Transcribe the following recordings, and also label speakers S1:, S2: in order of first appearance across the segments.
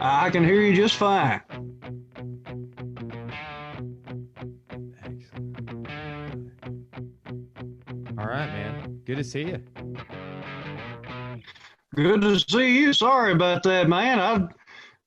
S1: I can hear you just fine.
S2: Excellent. All right, man. Good to see you.
S1: Good to see you. Sorry about that, man. I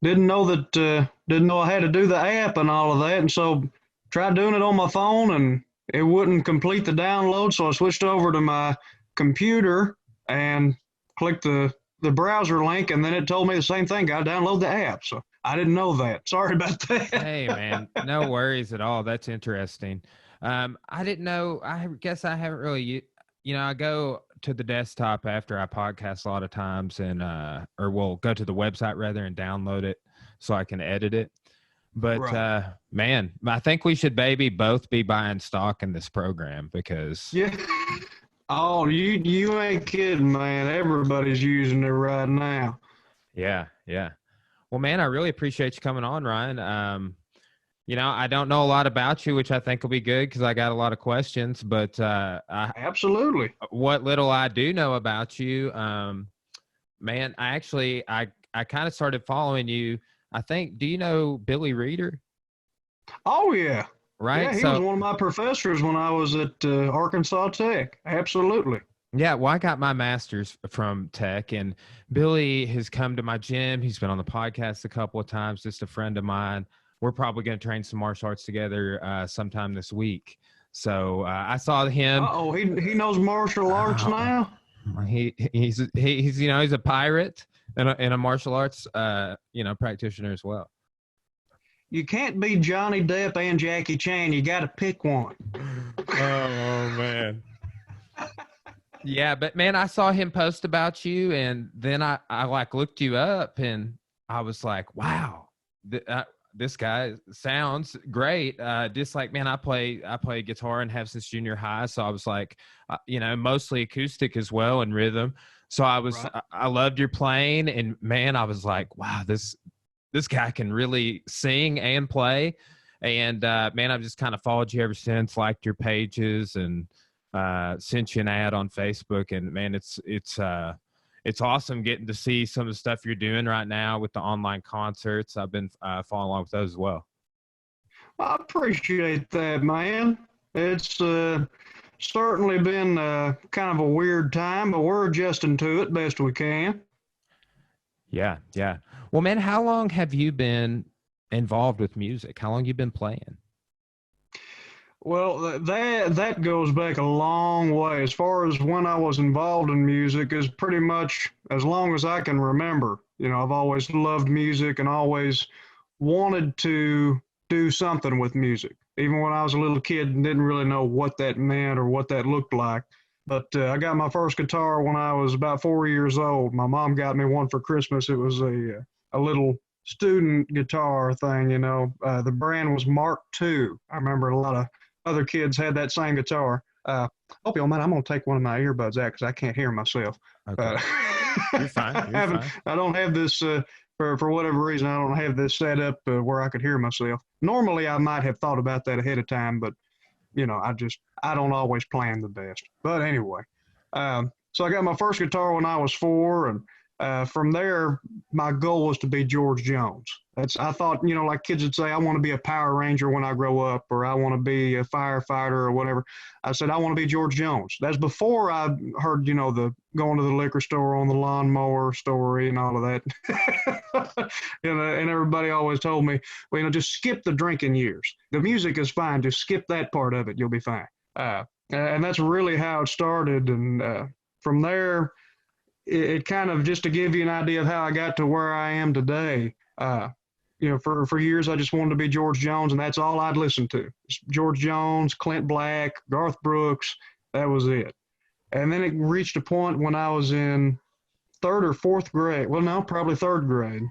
S1: didn't know I had to do the app and all of that, and so tried doing it on my phone, and it wouldn't complete the download. So I switched over to my computer and clicked the browser link, and then it told me the same thing. Got to download the app. So I didn't know that. Sorry about that.
S2: Hey, man. No worries at all. That's interesting. I didn't know. I guess I haven't really, I go to the desktop after I podcast a lot of times and, or we'll go to the website rather and download it so I can edit it. But,
S1: Right.
S2: Man, I think we should both be buying stock in this program because
S1: Yeah. Oh, you ain't kidding, man. Everybody's using it right now.
S2: yeah. Well, man, I really appreciate you coming on, Ryan. I don't know a lot about you, which I think will be good because I got a lot of questions. But
S1: Absolutely.
S2: what little I do know about you, man, I kind of started following you. I think, do you know Billy Reeder?
S1: Oh yeah.
S2: Right.
S1: Yeah, he was one of my professors when I was at Arkansas Tech. Absolutely.
S2: Yeah, well, I got my master's from Tech, and Billy has come to my gym. He's been on the podcast a couple of times, just a friend of mine. We're probably going to train some martial arts together sometime this week. So I saw him.
S1: Oh, he knows martial arts
S2: Uh,
S1: now.
S2: he's a pirate and a martial arts practitioner as well.
S1: You can't be Johnny Depp and Jackie Chan. You got to pick one.
S2: Oh man. Yeah, but man, I saw him post about you, and then I like looked you up, and I was like, wow, this guy sounds great. Just like, man, I play guitar and have since junior high, so I was like, mostly acoustic as well and rhythm. So
S1: Right.
S2: I loved your playing, and man, I was like, wow, this guy can really sing and play. And man, I've just kind of followed you ever since, liked your pages, and sent you an ad on Facebook. And man, it's awesome getting to see some of the stuff you're doing right now with the online concerts. I've been following along with those as well.
S1: I appreciate that, man. It's certainly been kind of a weird time, but we're adjusting to it best we can.
S2: Yeah. Well, man, how long have you been involved with music? How long you been playing?
S1: Well, that goes back a long way. As far as when I was involved in music, is pretty much as long as I can remember. I've always loved music and always wanted to do something with music. Even when I was a little kid and didn't really know what that meant or what that looked like. But I got my first guitar when I was about 4 years old. My mom got me one for Christmas. It was a little student guitar thing. The brand was Mark II. I remember a lot of other kids had that same guitar. Hope y'all mind. I'm gonna take one of my earbuds out because I can't hear myself.
S2: Okay. You're fine.
S1: I don't have this for whatever reason. I don't have this set up where I could hear myself. Normally, I might have thought about that ahead of time, but I don't always plan the best. But anyway, so I got my first guitar when I was 4, and from there, my goal was to be George Jones. I thought, like kids would say, I want to be a Power Ranger when I grow up, or I want to be a firefighter or whatever. I said, I want to be George Jones. That's before I heard, the going to the liquor store on the lawnmower story and all of that. And everybody always told me, well, just skip the drinking years. The music is fine. Just skip that part of it. You'll be fine. And that's really how it started. And from there, it kind of, just to give you an idea of how I got to where I am today, for years I just wanted to be George Jones, and that's all I'd listen to. George Jones, Clint Black, Garth Brooks, that was it. And then it reached a point when I was in third or fourth grade, well, no, probably third grade,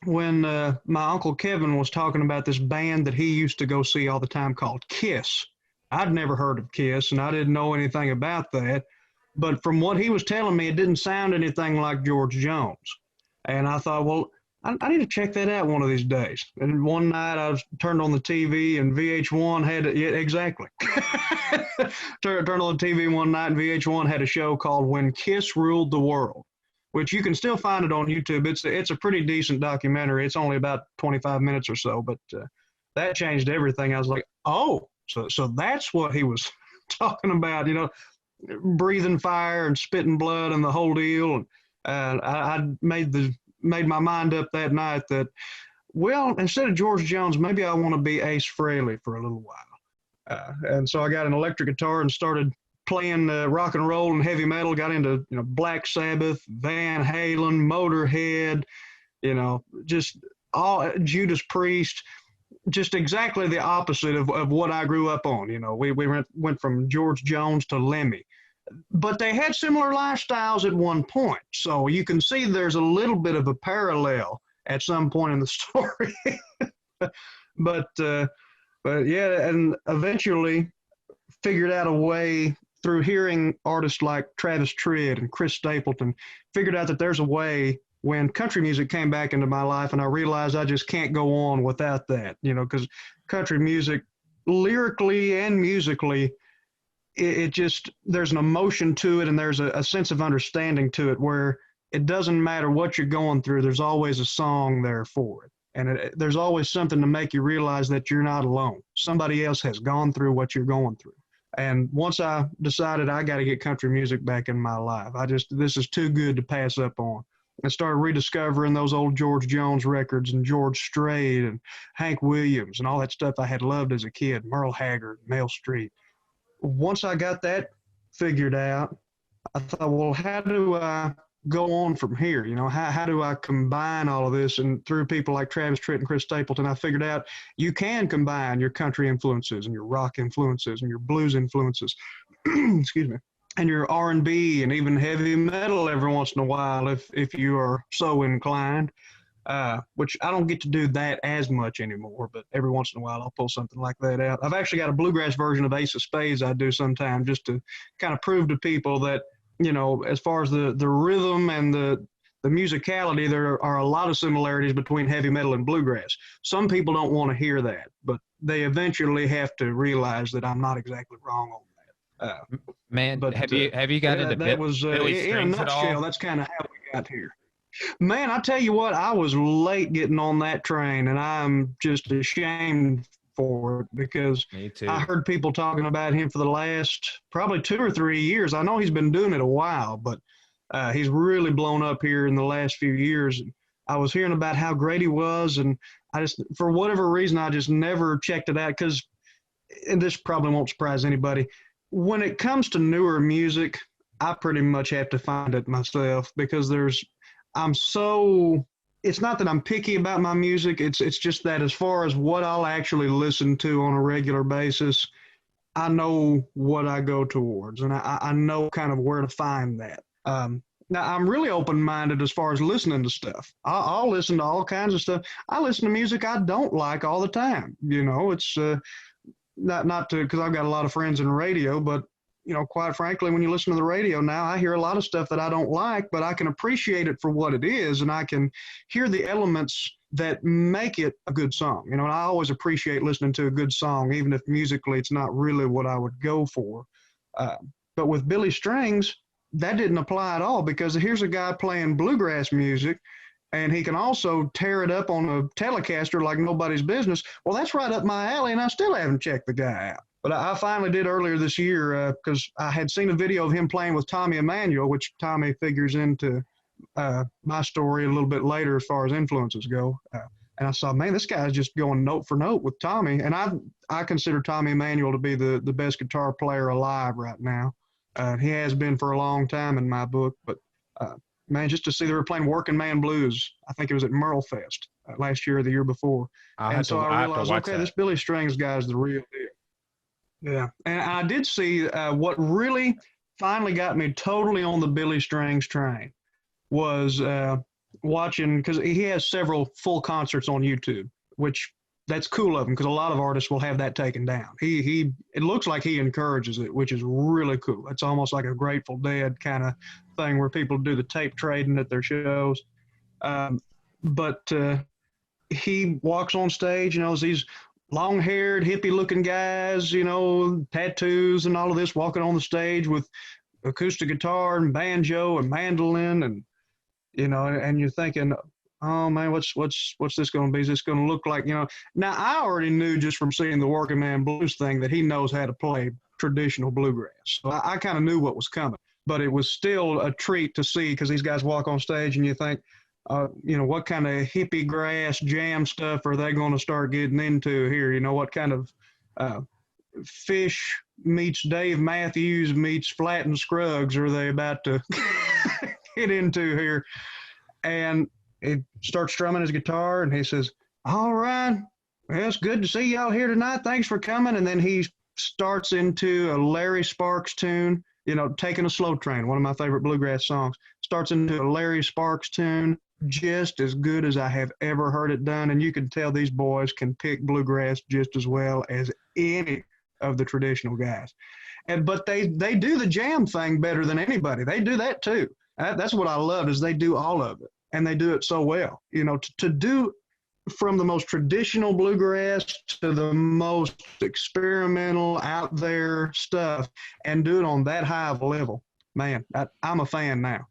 S1: when my Uncle Kevin was talking about this band that he used to go see all the time called Kiss. I'd never heard of Kiss, and I didn't know anything about that. But from what he was telling me, it didn't sound anything like George Jones. And I thought, well, I need to check that out one of these days. And one night I turned on the TV and VH1 had it. Yeah, exactly. Turned on the TV one night, and VH1 had a show called When Kiss Ruled the World, which you can still find it on YouTube. It's a pretty decent documentary. It's only about 25 minutes or so, but that changed everything. I was like, oh, so that's what he was talking about, breathing fire and spitting blood and the whole deal. And I made my mind up that night that, well, instead of George Jones, maybe I want to be Ace Frehley for a little while. And so I got an electric guitar and started playing rock and roll and heavy metal. Got into Black Sabbath, Van Halen, Motorhead, just all Judas Priest. Just exactly the opposite of what I grew up on. We went from George Jones to Lemmy. But they had similar lifestyles at one point. So you can see there's a little bit of a parallel at some point in the story. but yeah, and eventually figured out a way through hearing artists like Travis Tritt and Chris Stapleton, figured out that there's a way when country music came back into my life, and I realized I just can't go on without that, because country music, lyrically and musically, it just, there's an emotion to it, and there's a sense of understanding to it where it doesn't matter what you're going through, there's always a song there for it. And there's always something to make you realize that you're not alone. Somebody else has gone through what you're going through. And once I decided I got to get country music back in my life, this is too good to pass up on. I started rediscovering those old George Jones records and George Strait and Hank Williams and all that stuff I had loved as a kid, Merle Haggard, Mel Street. Once I got that figured out, I thought, well, how do I go on from here? How do I combine all of this? And through people like Travis Tritt and Chris Stapleton, I figured out you can combine your country influences and your rock influences and your blues influences, excuse me, and your R&B and even heavy metal every once in a while if you are so inclined, which I don't get to do that as much anymore, but every once in a while I'll pull something like that out. I've actually got a bluegrass version of Ace of Spades I do sometimes just to kind of prove to people that, as far as the rhythm and the musicality, there are a lot of similarities between heavy metal and bluegrass. Some people don't want to hear that, but they eventually have to realize that I'm not exactly wrong on that.
S2: Man, but have you gotten into
S1: that was
S2: Billy
S1: in a
S2: Strings at all?
S1: nutshell, that's kind of how we got here. Man, I tell you what, I was late getting on that train, and I'm just ashamed for it because I heard people talking about him for the last probably 2 or 3 years. I know he's been doing it a while, but he's really blown up here in the last few years. I was hearing about how great he was, and I just, for whatever reason, I just never checked it out because, and this probably won't surprise anybody, when it comes to newer music, I pretty much have to find it myself because it's not that I'm picky about my music. It's just that as far as what I'll actually listen to on a regular basis, I know what I go towards, and I know kind of where to find that. Now, I'm really open-minded as far as listening to stuff. I'll listen to all kinds of stuff. I listen to music I don't like all the time. It's not to, because I've got a lot of friends in radio, but quite frankly, when you listen to the radio now, I hear a lot of stuff that I don't like, but I can appreciate it for what it is, and I can hear the elements that make it a good song. And I always appreciate listening to a good song, even if musically it's not really what I would go for. But with Billy Strings, that didn't apply at all because here's a guy playing bluegrass music, and he can also tear it up on a Telecaster like nobody's business. Well, that's right up my alley, and I still haven't checked the guy out. But I finally did earlier this year because I had seen a video of him playing with Tommy Emmanuel, which Tommy figures into my story a little bit later as far as influences go. And I saw, man, this guy's just going note for note with Tommy. And I consider Tommy Emmanuel to be the best guitar player alive right now. He has been for a long time in my book. But, man, just to see they were playing Working Man Blues, I think it was at Merle Fest last year or the year before. I realized, okay, this Billy Strings guy is the real deal. Yeah, and I did see what really finally got me totally on the Billy Strings train was watching, because he has several full concerts on YouTube, which that's cool of him because a lot of artists will have that taken down. It looks like he encourages it, which is really cool. It's almost like a Grateful Dead kind of thing where people do the tape trading at their shows. But he walks on stage, as these long-haired, hippie-looking guys, you know, tattoos and all of this, walking on the stage with acoustic guitar and banjo and mandolin, and you know, and you're thinking, oh man, what's this going to be? Is this going to look like, you know? Now I already knew just from seeing the Working Man Blues thing that he knows how to play traditional bluegrass. So I kind of knew what was coming, but it was still a treat to see because these guys walk on stage and you think, you know, what kind of hippie grass jam stuff are they going to start getting into here? You know, what kind of Fish meets Dave Matthews meets Flatt and Scruggs are they about to get into here? And he starts strumming his guitar and he says, all right, well, it's good to see y'all here tonight. Thanks for coming. And then he starts into a Larry Sparks tune, you know, Taking a Slow Train, one of my favorite bluegrass songs, starts into a Larry Sparks tune, just as good as I have ever heard it done. And you can tell these boys can pick bluegrass just as well as any of the traditional guys. But they do the jam thing better than anybody. They do that too. That's what I love is they do all of it, and they do it so well. You know, to do from the most traditional bluegrass to the most experimental out there stuff and do it on that high of a level, man, I'm a fan now.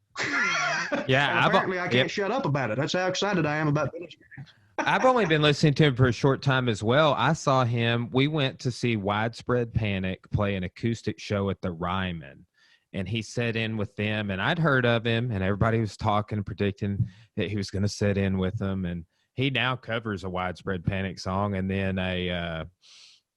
S2: Yeah,
S1: apparently I can't shut up about it. That's how excited I am about Billy Strings.
S2: I've only been listening to him for a short time as well. I saw him. We went to see Widespread Panic play an acoustic show at the Ryman, and he set in with them. And I'd heard of him, and everybody was talking, predicting that he was going to set in with them. And he now covers a Widespread Panic song, and then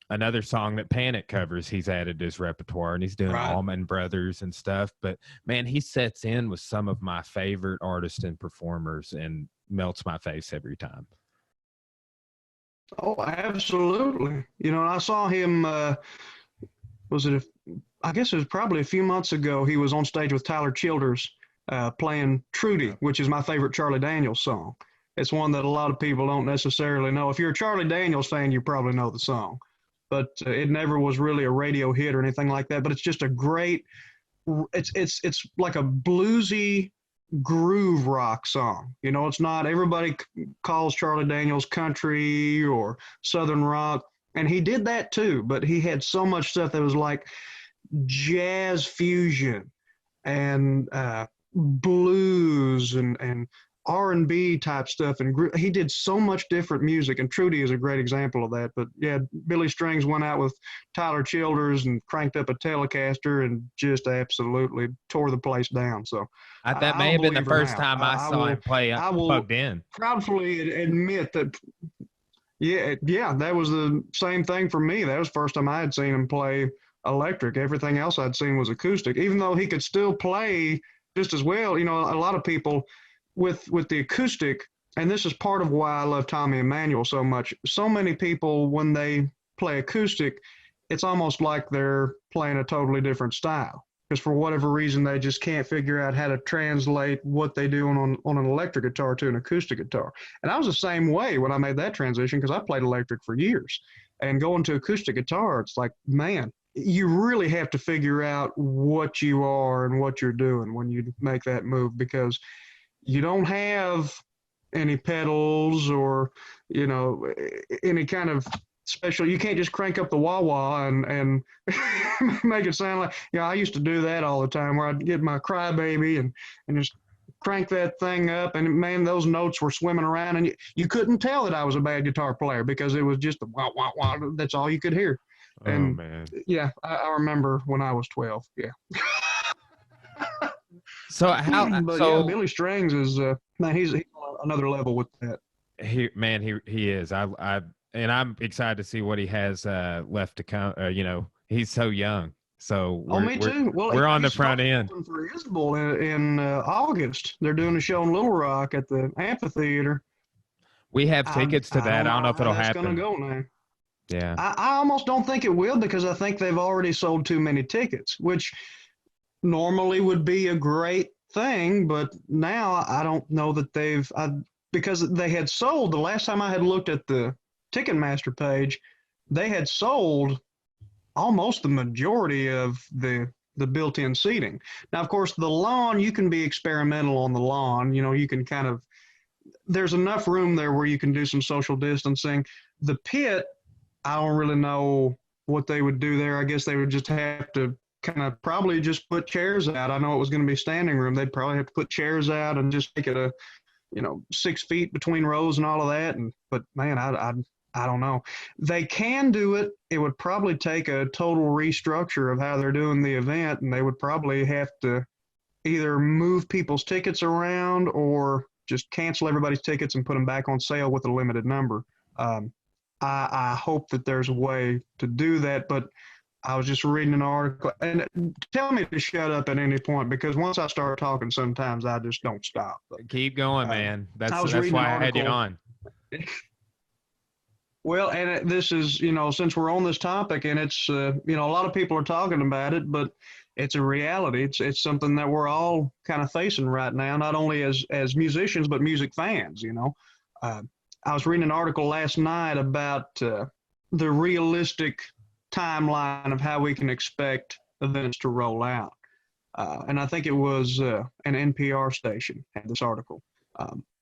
S2: another song that Panic covers, he's added to his repertoire, and he's doing Allman Brothers and stuff. But man, he sets in with some of my favorite artists and performers and melts my face every time.
S1: Oh, absolutely. You know, I saw him, I guess it was probably a few months ago, he was on stage with Tyler Childers playing Trudy, which is my favorite Charlie Daniels song. It's one that a lot of people don't necessarily know. If you're a Charlie Daniels fan, you probably know the song. But it never was really a radio hit or anything like that. But it's just a great, it's like a bluesy groove rock song. You know, it's not, everybody calls Charlie Daniels country or southern rock, and he did that too, but he had so much stuff that was like jazz fusion and blues and R&B type stuff, and he did so much different music, and Trudy is a great example of that. But yeah, Billy Strings went out with Tyler Childers and cranked up a Telecaster and just absolutely tore the place down. So
S2: that may have been the first time I saw him play plugged in.
S1: Proudly admit that, yeah, that was the same thing for me. That was the first time I had seen him play electric. Everything else I'd seen was acoustic, even though he could still play just as well. You know, a lot of people with the acoustic, and this is part of why I love Tommy Emmanuel so much. So many people, when they play acoustic, it's almost like they're playing a totally different style, because for whatever reason, they just can't figure out how to translate what they do on an electric guitar to an acoustic guitar. And I was the same way when I made that transition, because I played electric for years. And going to acoustic guitar, it's like, man, you really have to figure out what you are and what you're doing when you make that move, because you don't have any pedals or, you know, any kind of special. You can't just crank up the wah-wah and make it sound like, you know, I used to do that all the time, where I'd get my Crybaby and just crank that thing up, and man, those notes were swimming around, and you couldn't tell that I was a bad guitar player, because it was just the wah, wah, wah. That's all you could hear. And,
S2: oh man,
S1: yeah, I remember when I was 12. Yeah.
S2: So
S1: yeah, Billy Strings is man, he's on another level with that.
S2: He is. I'm excited to see what he has left to come. You know, he's so young. So
S1: me too. Well,
S2: we're on the front end.
S1: For Isabel in August, they're doing a show in Little Rock at the amphitheater.
S2: We have tickets to that. I don't know if it'll happen.
S1: It's going to go now.
S2: Yeah.
S1: I almost don't think it will, because I think they've already sold too many tickets, which normally would be a great thing, but now I don't know that because they had sold, the last time I had looked at the Ticketmaster page, they had sold almost the majority of the built-in seating. Now, of course, the lawn, you can be experimental on the lawn. You know, you can there's enough room there where you can do some social distancing. The pit, I don't really know what they would do there. I guess they would just have to kind of probably just put chairs out. I know it was going to be standing room. They'd probably have to put chairs out and just make it 6 feet between rows and all of that. But man, I don't know. They can do it. It would probably take a total restructure of how they're doing the event, and they would probably have to either move people's tickets around or just cancel everybody's tickets and put them back on sale with a limited number. I hope that there's a way to do that, but I was just reading an article, and tell me to shut up at any point, because once I start talking, sometimes I just don't stop. But,
S2: keep going, man. That's
S1: I
S2: why I had you on.
S1: Well, and this is, since we're on this topic, and it's, a lot of people are talking about it, but it's a reality. It's something that we're all kind of facing right now, not only as musicians, but music fans, I was reading an article last night about the realistic timeline of how we can expect events to roll out. And I think it was an NPR station had this article.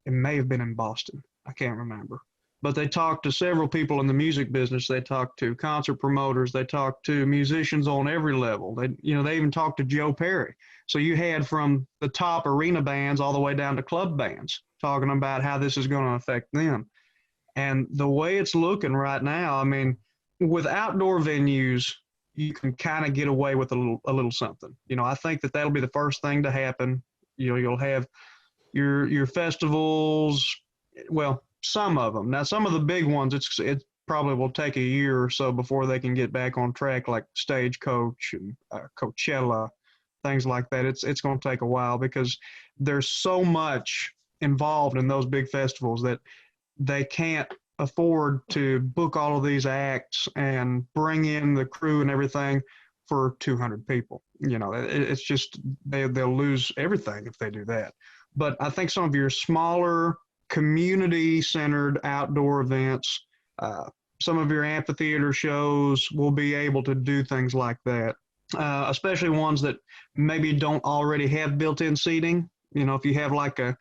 S1: It may have been in Boston. I can't remember. But they talked to several people in the music business. They talked to concert promoters. They talked to musicians on every level. They even talked to Joe Perry. So you had from the top arena bands all the way down to club bands talking about how this is going to affect them. And the way it's looking right now, I mean, with outdoor venues, you can kind of get away with a little something. I think that'll be the first thing to happen. You'll have your festivals, well, some of them. Now, some of the big ones, it probably will take a year or so before they can get back on track, like Stagecoach and Coachella, things like that. It's going to take a while because there's so much involved in those big festivals that they can't afford to book all of these acts and bring in the crew and everything for 200 people. It's just they'll lose everything if they do that. But I think some of your smaller community-centered outdoor events, some of your amphitheater shows will be able to do things like that, especially ones that maybe don't already have built-in seating. If you have like a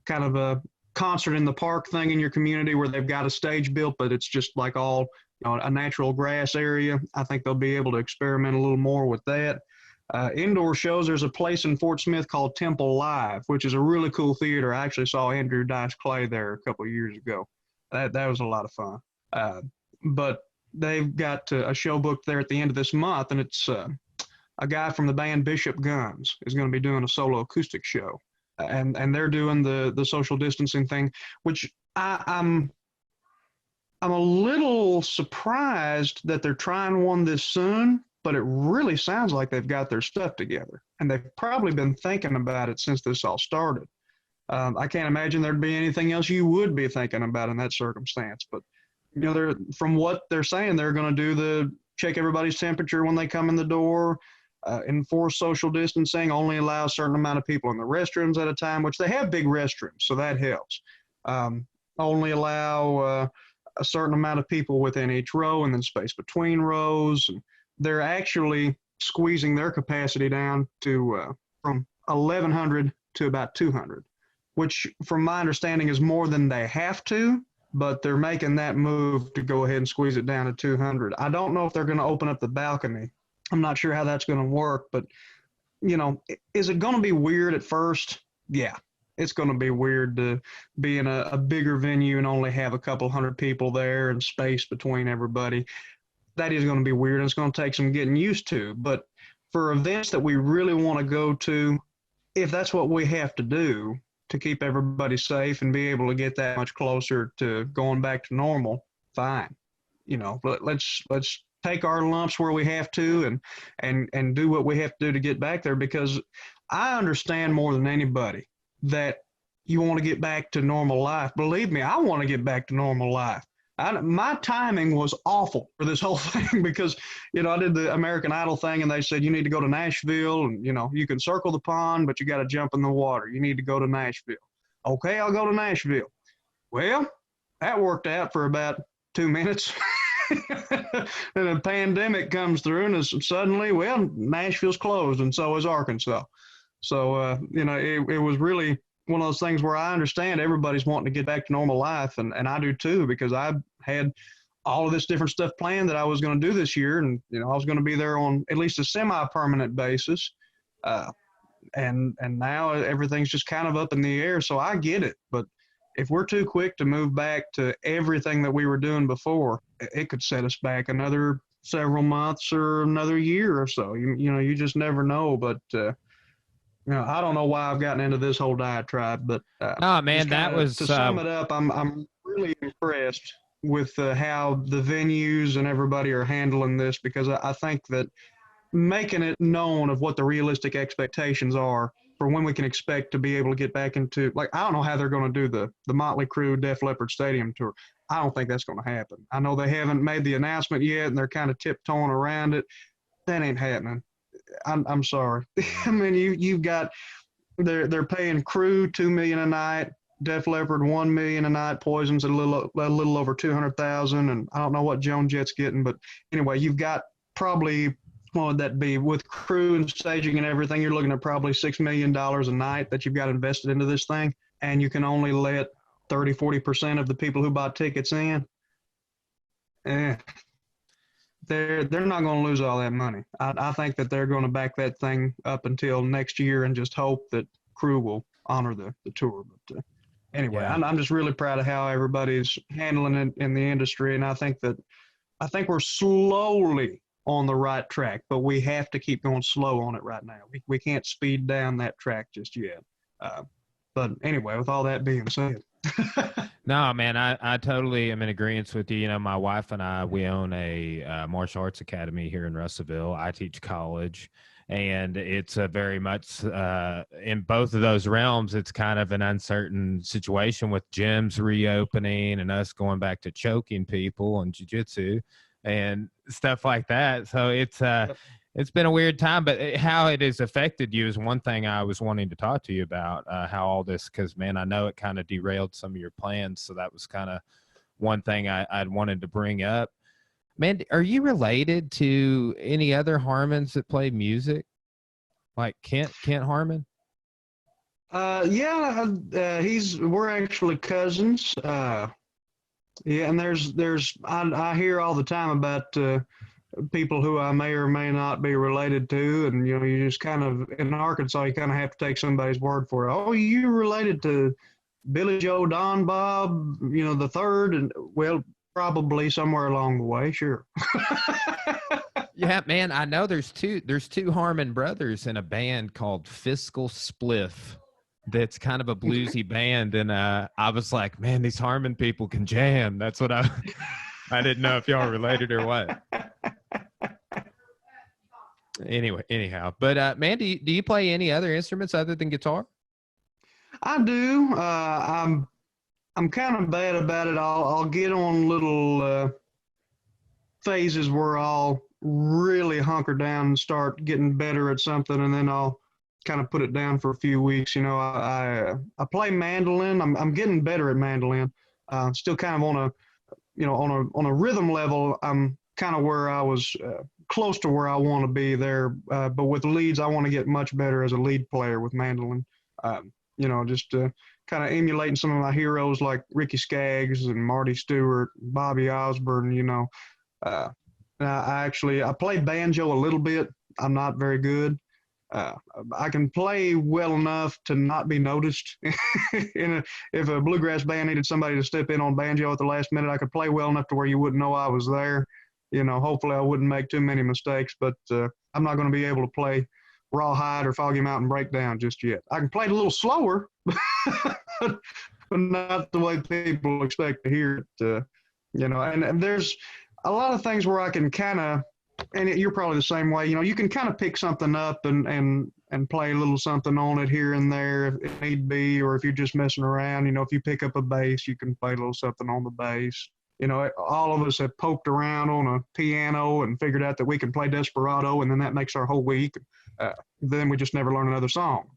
S1: kind of a concert in the park thing in your community where they've got a stage built, but it's just like all a natural grass area, I think they'll be able to experiment a little more with that. Indoor shows, there's a place in Fort Smith called Temple Live, which is a really cool theater. I actually saw Andrew Dice Clay there a couple of years ago. That was a lot of fun. But they've got a show booked there at the end of this month, and it's a guy from the band Bishop Guns is going to be doing a solo acoustic show. And they're doing the social distancing thing, which I'm a little surprised that they're trying one this soon, but it really sounds like they've got their stuff together, and they've probably been thinking about it since this all started. I can't imagine there'd be anything else you would be thinking about in that circumstance. But they're, from what they're saying, they're going to do check everybody's temperature when they come in the door. Enforce social distancing, only allow a certain amount of people in the restrooms at a time, which they have big restrooms, so that helps. Only allow a certain amount of people within each row and then space between rows. And they're actually squeezing their capacity down to from 1,100 to about 200, which from my understanding is more than they have to, but they're making that move to go ahead and squeeze it down to 200. I don't know if they're going to open up the balcony. I'm not sure how that's going to work, but, is it going to be weird at first? Yeah, it's going to be weird to be in a bigger venue and only have a couple hundred people there and space between everybody. That is going to be weird, and it's going to take some getting used to. But for events that we really want to go to, if that's what we have to do to keep everybody safe and be able to get that much closer to going back to normal, fine. Let's take our lumps where we have to and do what we have to do to get back there, because I understand more than anybody that you want to get back to normal life. Believe me, I want to get back to normal life. My timing was awful for this whole thing because, I did the American Idol thing and they said, you need to go to Nashville and, you can circle the pond, but you got to jump in the water. You need to go to Nashville. Okay, I'll go to Nashville. Well, that worked out for about 2 minutes. And a pandemic comes through and suddenly, Nashville's closed and so is Arkansas. So, it was really one of those things where I understand everybody's wanting to get back to normal life, and I do too, because I've had all of this different stuff planned that I was going to do this year. And, I was going to be there on at least a semi-permanent basis. And now everything's just kind of up in the air. So I get it. But if we're too quick to move back to everything that we were doing before, it could set us back another several months or another year or so. You just never know. But, I don't know why I've gotten into this whole diatribe, but
S2: No, man, that was
S1: to sum it up. I'm really impressed with how the venues and everybody are handling this, because I think that making it known of what the realistic expectations are for when we can expect to be able to get back into, like, I don't know how they're going to do the Motley Crue Def Leppard Stadium tour. I don't think that's going to happen. I know they haven't made the announcement yet, and they're kind of tiptoeing around it. That ain't happening. I'm sorry. I mean, you've got they're paying Crue $2 million a night, Def Leppard $1 million a night, Poison's a little over 200,000, and I don't know what Joan Jett's getting, but anyway, you've got probably, what would that be, with crew and staging and everything? You're looking at probably $6 million a night that you've got invested into this thing, and you can only let 30-40% of the people who buy tickets in. They're not going to lose all that money. I think that they're going to back that thing up until next year and just hope that Crew will honor the tour. But anyway, yeah. I'm just really proud of how everybody's handling it in the industry, and I think we're slowly on the right track, but we have to keep going slow on it right now. We can't speed down that track just yet. But anyway, with all that being said.
S2: No, man, I totally am in agreement with you. My wife and I, we own a martial arts academy here in Russellville. I teach college, and it's a very much in both of those realms, it's kind of an uncertain situation with gyms reopening and us going back to choking people on jiu-jitsu and stuff like that. So it's been a weird time, but how it has affected you is one thing I was wanting to talk to you about, how all this, because, man, I know it kind of derailed some of your plans. So that was kind of one thing I'd wanted to bring up. Man, are you related to any other Harmons that play music? Like Kent Harmon?
S1: Yeah, we're actually cousins. Yeah, and I hear all the time about people who I may or may not be related to, and you just kind of, in Arkansas, you kind of have to take somebody's word for it. Oh, you related to Billy Joe Don Bob, the third, and well, probably somewhere along the way, sure.
S2: Yeah, man, I know there's two Harmon brothers in a band called Fiscal Spliff. That's kind of a bluesy band, and I was like, man, these Harmon people can jam. That's what I didn't know if y'all were related or what. Anyhow, but man, do you play any other instruments other than guitar?
S1: I do. I'm kind of bad about it. I'll get on little phases where I'll really hunker down and start getting better at something, and then I'll kind of put it down for a few weeks. I play mandolin. I'm getting better at mandolin. Still kind of on a rhythm level. I'm kind of where I was close to where I want to be there. But with leads, I want to get much better as a lead player with mandolin. Just kind of emulating some of my heroes like Ricky Skaggs and Marty Stewart, Bobby Osborne. I play banjo a little bit. I'm not very good. I can play well enough to not be noticed. If a bluegrass band needed somebody to step in on banjo at the last minute, I could play well enough to where you wouldn't know I was there. Hopefully I wouldn't make too many mistakes, but I'm not going to be able to play Rawhide or Foggy Mountain Breakdown just yet. I can play it a little slower, but not the way people expect to hear it. And there's a lot of things where I can kind of, and you're probably the same way, you can kind of pick something up and play a little something on it here and there if need be, or if you're just messing around, if you pick up a bass, you can play a little something on the bass. All of us have poked around on a piano and figured out that we can play Desperado, and then that makes our whole week. Then we just never learn another song.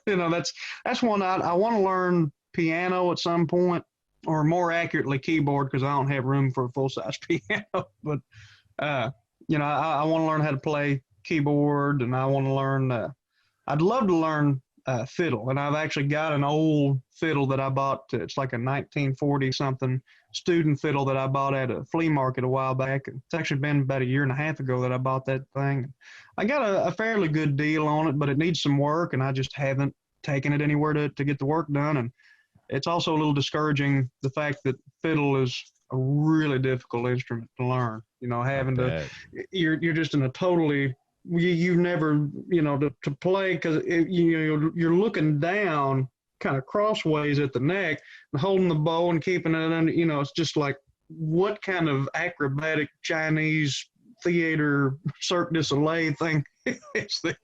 S1: That's one I want to learn piano at some point, or more accurately keyboard, because I don't have room for a full-size piano. But I want to learn how to play keyboard, and I want to learn. I'd love to learn fiddle. And I've actually got an old fiddle that I bought. It's like a 1940 something student fiddle that I bought at a flea market a while back. It's actually been about a year and a half ago that I bought that thing. I got a fairly good deal on it, but it needs some work, and I just haven't taken it anywhere to get the work done. And it's also a little discouraging, the fact that fiddle is a really difficult instrument to learn. You know, having to, you're just in a totally, you've never, you know, to play, because you're looking down kind of crossways at the neck and holding the bow and keeping it under, you know, it's just like, what kind of acrobatic Chinese theater Cirque du Soleil thing is this?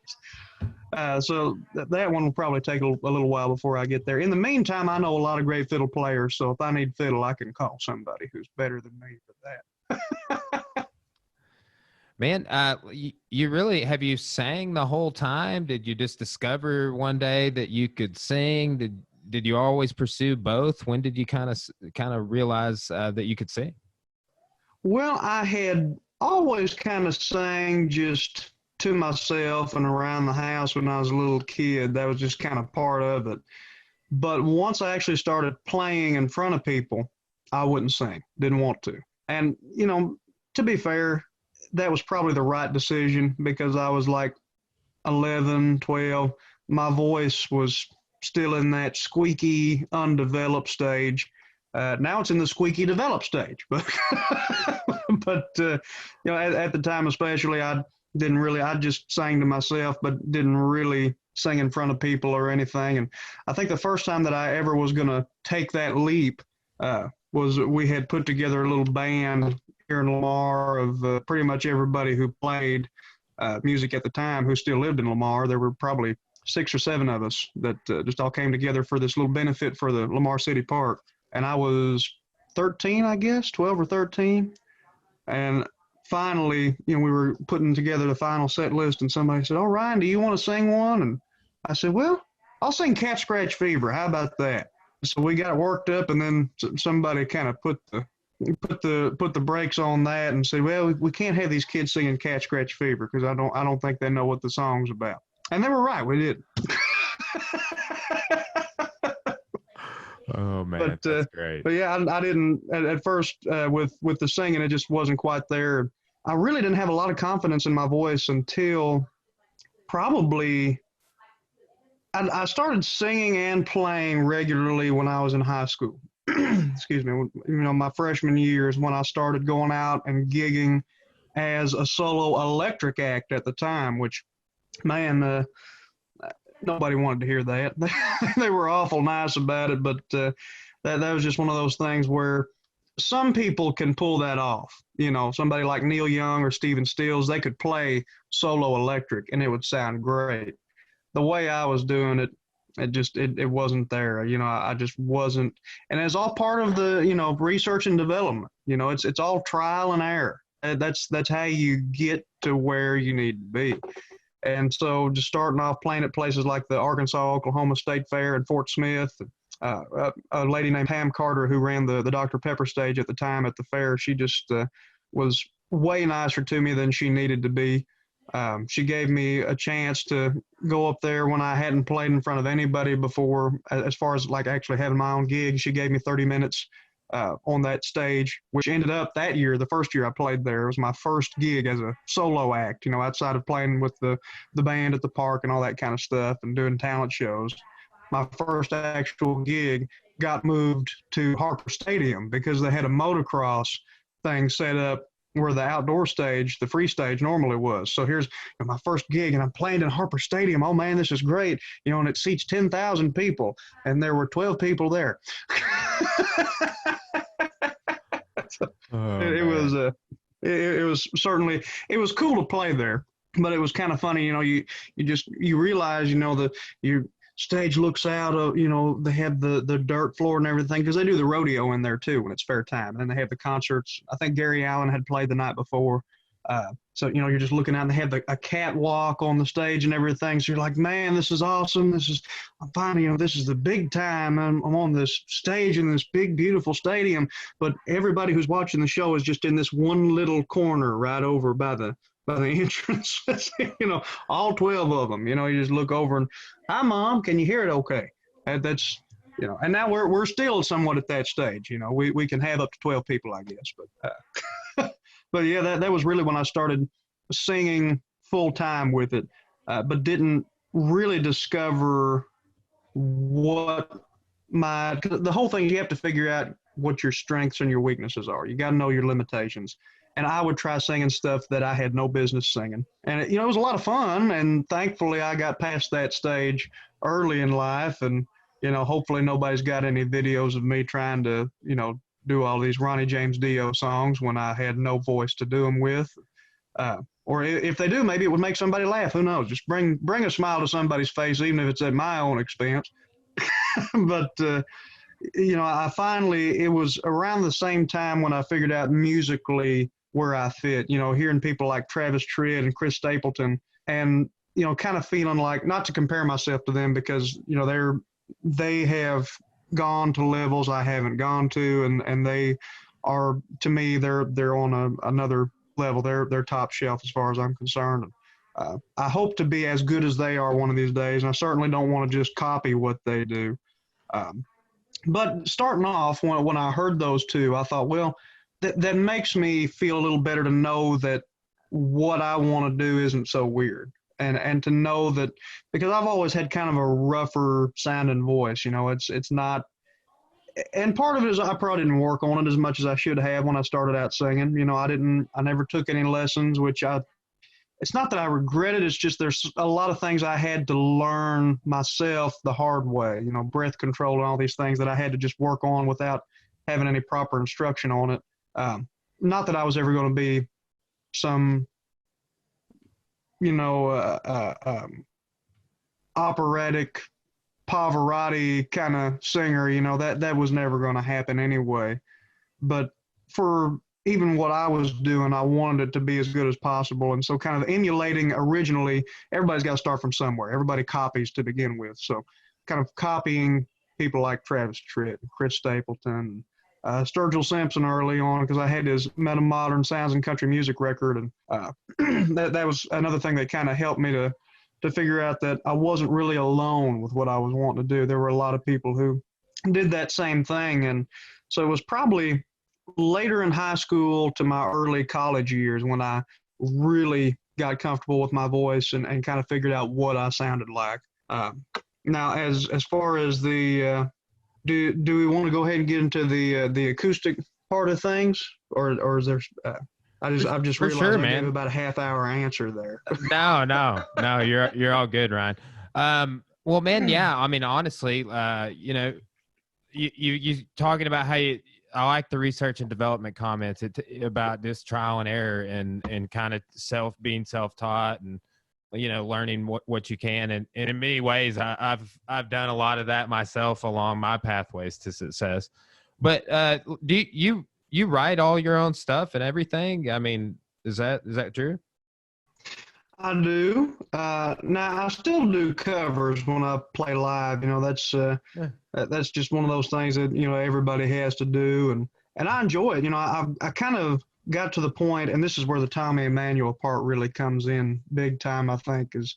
S1: So that one will probably take a little while before I get there. In the meantime, I know a lot of great fiddle players, so if I need fiddle, I can call somebody who's better than me for that.
S2: Man, you really, have you sang the whole time? Did you just discover one day that you could sing? Did you always pursue both? When did you kind of realize that you could sing?
S1: Well, I had always kind of sang just to myself and around the house when I was a little kid. That was just kind of part of it. But once I actually started playing in front of people, I wouldn't sing, didn't want to. And, you know, to be fair, that was probably the right decision, because I was like 11, 12. My voice was still in that squeaky, undeveloped stage. Now it's in the squeaky, developed stage. But, you know, at the time especially, I just sang to myself, but didn't really sing in front of people or anything. And I think the first time that I ever was going to take that leap was we had put together a little band here in Lamar of pretty much everybody who played music at the time who still lived in Lamar. There were probably 6 or 7 of us that just all came together for this little benefit for the Lamar City Park. And I was 13, I guess, 12 or 13. And finally, you know, we were putting together the final set list, and somebody said, "Oh, Ryan, do you want to sing one?" And I said, "Well, I'll sing Cat Scratch Fever. How about that?" So we got it worked up, and then somebody kind of put the brakes on that and said, "Well, we can't have these kids singing Cat Scratch Fever, because I don't think they know what the song's about." And they were right. We didn't.
S2: Oh man, that's great.
S1: But yeah, I didn't at first with the singing. It just wasn't quite there. I really didn't have a lot of confidence in my voice until probably I started singing and playing regularly when I was in high school. Excuse me. You know, my freshman year is when I started going out and gigging as a solo electric act at the time, which, man, nobody wanted to hear that. They were awful nice about it, but that was just one of those things where some people can pull that off. You know, somebody like Neil Young or Stephen Stills, they could play solo electric and it would sound great. The way I was doing it, it wasn't there. You know, I just wasn't. And it's all part of the, you know, research and development. You know, it's all trial and error. That's how you get to where you need to be. And so just starting off playing at places like the Arkansas-Oklahoma State Fair in Fort Smith, a lady named Pam Carter, who ran the Dr. Pepper stage at the time at the fair, she just was way nicer to me than she needed to be. She gave me a chance to go up there when I hadn't played in front of anybody before, as far as like actually having my own gig. She gave me 30 minutes on that stage, which ended up that year, the first year I played there, it was my first gig as a solo act, you know, outside of playing with the band at the park and all that kind of stuff and doing talent shows. My first actual gig got moved to Harper Stadium because they had a motocross thing set up where the outdoor stage, the free stage, normally was. So here's my first gig, and I'm playing in Harper Stadium. Oh man, this is great, you know, and it seats 10,000 people, and there were 12 people there. It was certainly, it was cool to play there, but it was kind of funny, you know. You realize, you know, your stage looks out, you know, they have the dirt floor and everything, because they do the rodeo in there too when it's fair time, and then they have the concerts. I think Gary Allen had played the night before, so you know, you're just looking out and they have a catwalk on the stage and everything. So you're like, man, this is awesome. I'm finally, you know, this is the big time. I'm on this stage in this big, beautiful stadium, but everybody who's watching the show is just in this one little corner right over by the by the entrance. All 12 of them. You just look over and, hi, Mom, can you hear it okay? And that's, and now we're still somewhat at that stage. We can have up to 12 people, I guess. But yeah, that was really when I started singing full time with it, but didn't really discover what the whole thing, you have to figure out what your strengths and your weaknesses are. You got to know your limitations. And I would try singing stuff that I had no business singing. And, it was a lot of fun. And thankfully, I got past that stage early in life. And, hopefully nobody's got any videos of me trying to, do all these Ronnie James Dio songs when I had no voice to do them with. Or if they do, maybe it would make somebody laugh. Who knows? Just bring a smile to somebody's face, even if it's at my own expense. But, it was around the same time when I figured out musically where I fit, hearing people like Travis Tritt and Chris Stapleton and, kind of feeling like, not to compare myself to them because, they have gone to levels I haven't gone to, and they are, to me, they're on another level. They're top shelf as far as I'm concerned. I hope to be as good as they are one of these days, and I certainly don't want to just copy what they do. But starting off, when I heard those two, I thought, well, that makes me feel a little better to know that what I want to do isn't so weird. And to know that, because I've always had kind of a rougher sounding voice, it's not, and part of it is I probably didn't work on it as much as I should have when I started out singing. I never took any lessons, which it's not that I regret it. It's just there's a lot of things I had to learn myself the hard way, breath control and all these things that I had to just work on without having any proper instruction on it. Not that I was ever going to be some, operatic Pavarotti kind of singer, that was never going to happen anyway. But for even what I was doing, I wanted it to be as good as possible. And so kind of emulating originally, everybody's got to start from somewhere. Everybody copies to begin with. So kind of copying people like Travis Tritt, Chris Stapleton, Sturgill Simpson early on, because I had his Meta Modern Sounds and Country Music record. And that was another thing that kind of helped me to figure out that I wasn't really alone with what I was wanting to do. There were a lot of people who did that same thing. And so it was probably later in high school to my early college years when I really got comfortable with my voice and kind of figured out what I sounded like. Now, as far as the do we want to go ahead and get into the acoustic part of things, or is there? I've just realized I gave about a half-hour answer there.
S2: No, you're all good, Ryan. Well, man, yeah. I mean, honestly, you talking about how I like the research and development comments about this trial and error and kind of being self-taught and, learning what you can. And in many ways, I've done a lot of that myself along my pathways to success. But do you write all your own stuff and everything? I mean, is that true?
S1: I do. Now I still do covers when I play live. That's just one of those things that everybody has to do, and I enjoy it. I kind of got to the point, and this is where the Tommy Emmanuel part really comes in big time. I think is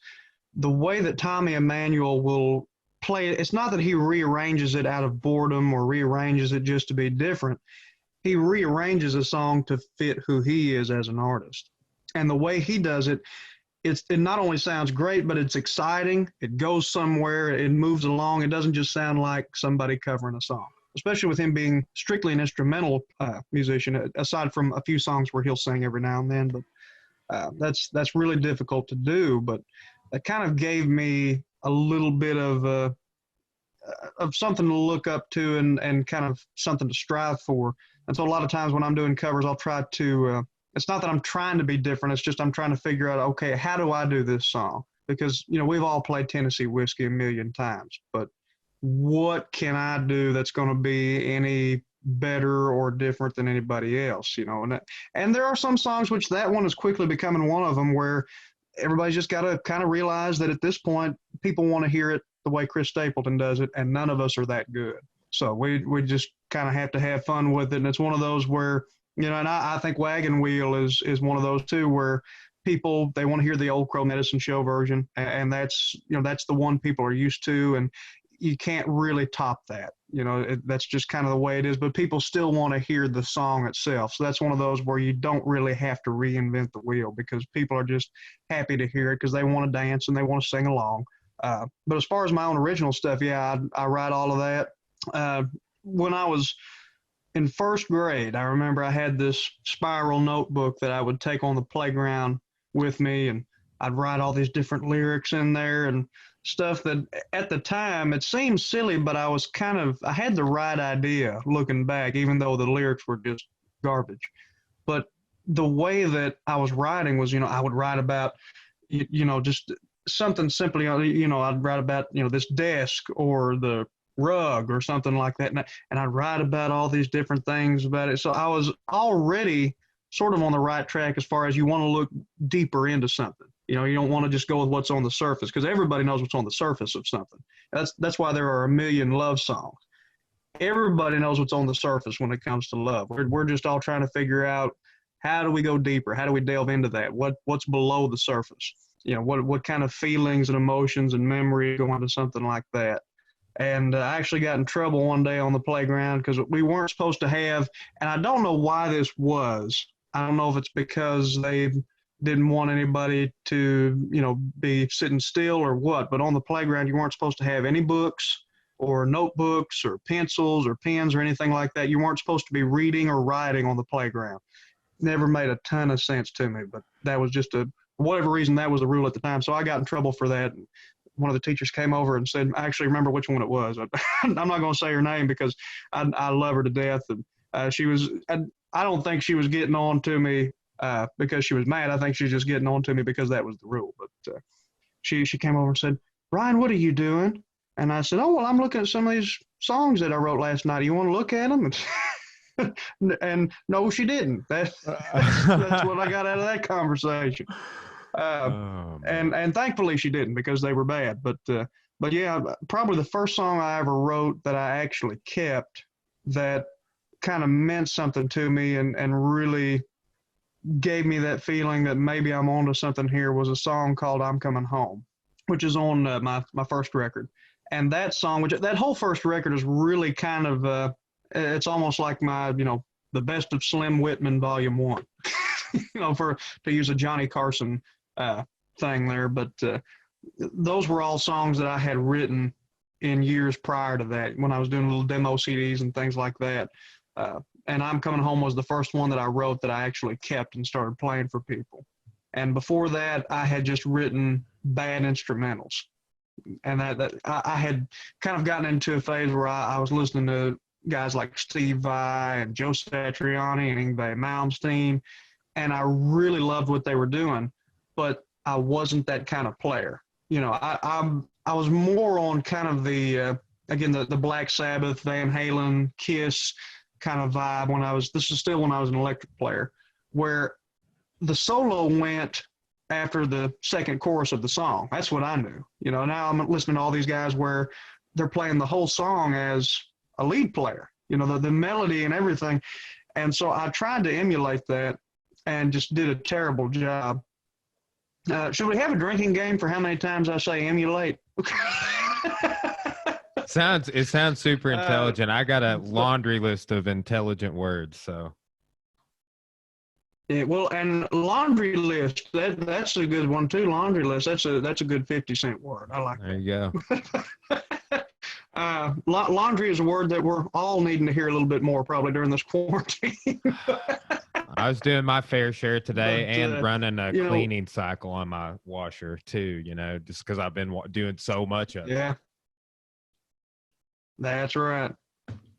S1: the way that Tommy Emmanuel will play it. It's not that he rearranges it out of boredom or rearranges it just to be different. He rearranges a song to fit who he is as an artist, and the way he does it. It not only sounds great, but it's exciting. It goes somewhere. It moves along. It doesn't just sound like somebody covering a song, especially with him being strictly an instrumental musician, aside from a few songs where he'll sing every now and then. But that's really difficult to do. But that kind of gave me a little bit of something to look up to and kind of something to strive for. And so a lot of times when I'm doing covers, I'll try to it's not that I'm trying to be different. It's just I'm trying to figure out, okay, how do I do this song? Because, we've all played Tennessee Whiskey a million times, but what can I do that's going to be any better or different than anybody else, And there are some songs, which that one is quickly becoming one of them, where everybody's just got to kind of realize that at this point, people want to hear it the way Chris Stapleton does it, and none of us are that good. So we just kind of have to have fun with it. And it's one of those where, and I think Wagon Wheel is one of those too, where people, they want to hear the Old Crow Medicine Show version, and that's, that's the one people are used to, and you can't really top that. That's just kind of the way it is, but people still want to hear the song itself. So that's one of those where you don't really have to reinvent the wheel, because people are just happy to hear it because they want to dance and they want to sing along. But as far as my own original stuff, yeah, I write all of that. When I was in first grade, I remember I had this spiral notebook that I would take on the playground with me, and I'd write all these different lyrics in there and stuff that at the time it seemed silly, but I had the right idea looking back, even though the lyrics were just garbage. But the way that I was writing was, I would write about, just something simply, I'd write about, this desk or the rug or something like that. And I'd write about all these different things about it. So I was already sort of on the right track as far as you want to look deeper into something. You don't want to just go with what's on the surface, because everybody knows what's on the surface of something. That's why there are a million love songs. Everybody knows what's on the surface when it comes to love. We're just all trying to figure out, how do we go deeper? How do we delve into that? What's below the surface? What kind of feelings and emotions and memory go into something like that? And I actually got in trouble one day on the playground because we weren't supposed to have, and I don't know why this was. I don't know if it's because they didn't want anybody to, be sitting still or what, but on the playground, you weren't supposed to have any books or notebooks or pencils or pens or anything like that. You weren't supposed to be reading or writing on the playground. Never made a ton of sense to me, but that was just for whatever reason, that was the rule at the time. So I got in trouble for that. One of the teachers came over and said, I actually remember which one it was. I'm not going to say her name because I love her to death. And I don't think she was getting on to me because she was mad. I think she was just getting on to me because that was the rule. But she came over and said, Ryan, what are you doing? And I said, oh, well, I'm looking at some of these songs that I wrote last night. You want to look at them? And no, she didn't. That's what I got out of that conversation. And thankfully she didn't, because they were bad. But yeah, probably the first song I ever wrote that I actually kept that kind of meant something to me and really gave me that feeling that maybe I'm onto something here was a song called I'm Coming Home, which is on my first record. And that song, that whole first record is really kind of, it's almost like my, the best of Slim Whitman Volume 1, to use a Johnny Carson thing there. But those were all songs that I had written in years prior to that, when I was doing little demo CDs and things like that. And I'm Coming Home was the first one that I wrote that I actually kept and started playing for people. And before that, I had just written bad instrumentals. And that I had kind of gotten into a phase where I was listening to guys like Steve Vai and Joe Satriani and Yngwie Malmsteen, and I really loved what they were doing, but I wasn't that kind of player. I was more on kind of the Black Sabbath, Van Halen, Kiss kind of vibe this is still when I was an electric player, where the solo went after the second chorus of the song. That's what I knew. Now I'm listening to all these guys where they're playing the whole song as a lead player, the melody and everything. And so I tried to emulate that and just did a terrible job. Should we have a drinking game for how many times I say emulate?
S2: It sounds super intelligent. I got a laundry list of intelligent words, so.
S1: Yeah, well, and laundry list, that's a good one too. Laundry list, that's a good 50-cent word. I like
S2: there you
S1: go. Laundry is a word that we're all needing to hear a little bit more probably during this quarantine.
S2: I was doing my fair share today and running a cleaning cycle on my washer too, just because I've been doing so much of it.
S1: Yeah, that's right.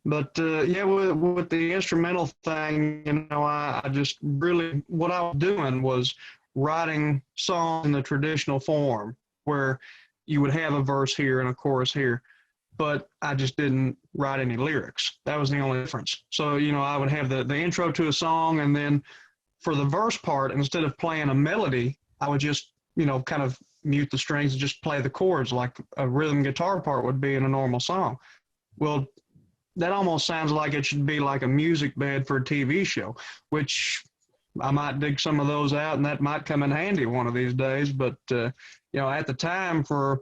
S1: But yeah, with the instrumental thing, I just really, what I was doing was writing songs in the traditional form where you would have a verse here and a chorus here, but I just didn't write any lyrics. That was the only difference. So, I would have the intro to a song, and then for the verse part, instead of playing a melody, I would just, kind of mute the strings and just play the chords like a rhythm guitar part would be in a normal song. Well, that almost sounds like it should be like a music bed for a TV show, which I might dig some of those out, and that might come in handy one of these days. But at the time, for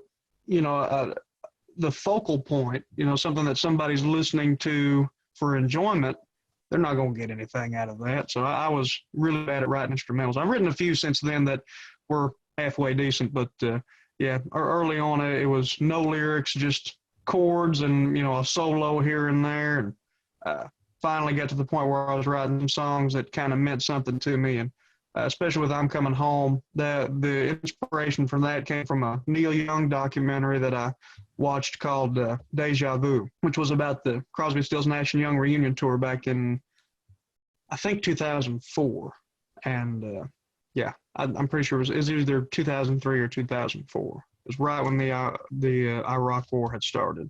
S1: the focal point, something that somebody's listening to for enjoyment, they're not going to get anything out of that. So I was really bad at writing instrumentals. I've written a few since then that were halfway decent, but early on it was no lyrics, just chords and a solo here and there, and finally got to the point where I was writing some songs that kind of meant something to me, and especially with "I'm Coming Home," the inspiration from that came from a Neil Young documentary that I watched called Deja Vu, which was about the Crosby, Stills, Nash & Young reunion tour back in, I think, 2004. And I'm pretty sure it was either 2003 or 2004. It was right when the Iraq War had started.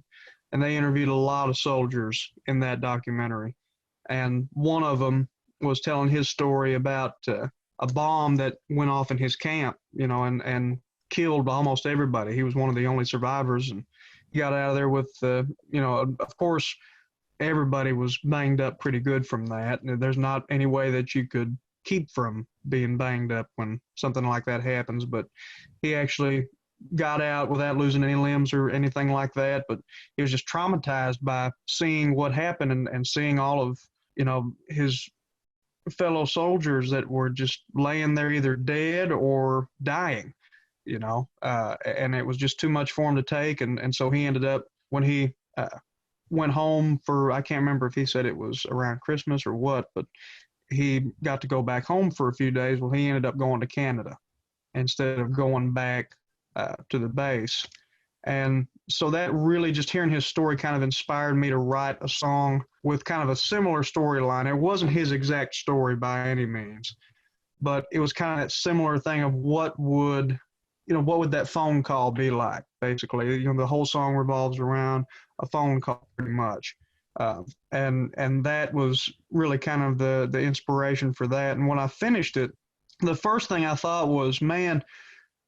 S1: And they interviewed a lot of soldiers in that documentary. And one of them was telling his story about a bomb that went off in his camp, and killed almost everybody. He was one of the only survivors, and he got out of there with, of course, everybody was banged up pretty good from that. And there's not any way that you could keep from being banged up when something like that happens. But he actually got out without losing any limbs or anything like that. But he was just traumatized by seeing what happened and seeing all of, his fellow soldiers that were just laying there either dead or dying, and it was just too much for him to take. And so he ended up, when he went home for, I can't remember if he said it was around Christmas or what, but he got to go back home for a few days. Well, he ended up going to Canada instead of going back to the base. And so that really, just hearing his story kind of inspired me to write a song with kind of a similar storyline. It wasn't his exact story by any means, but it was kind of that similar thing of what would that phone call be like, basically. The whole song revolves around a phone call pretty much. And that was really kind of the inspiration for that. And when I finished it, the first thing I thought was, man,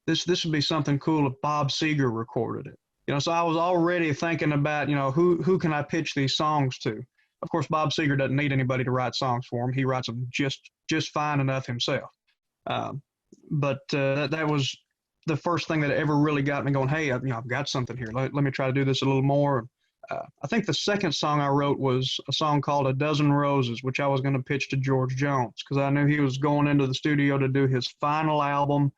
S1: this would be something cool if Bob Seger recorded it. So I was already thinking about, who can I pitch these songs to? Of course, Bob Seger doesn't need anybody to write songs for him. He writes them just fine enough himself. But that was the first thing that ever really got me going, hey, I've got something here. Let me try to do this a little more. I think the second song I wrote was a song called A Dozen Roses, which I was going to pitch to George Jones because I knew he was going into the studio to do his final album.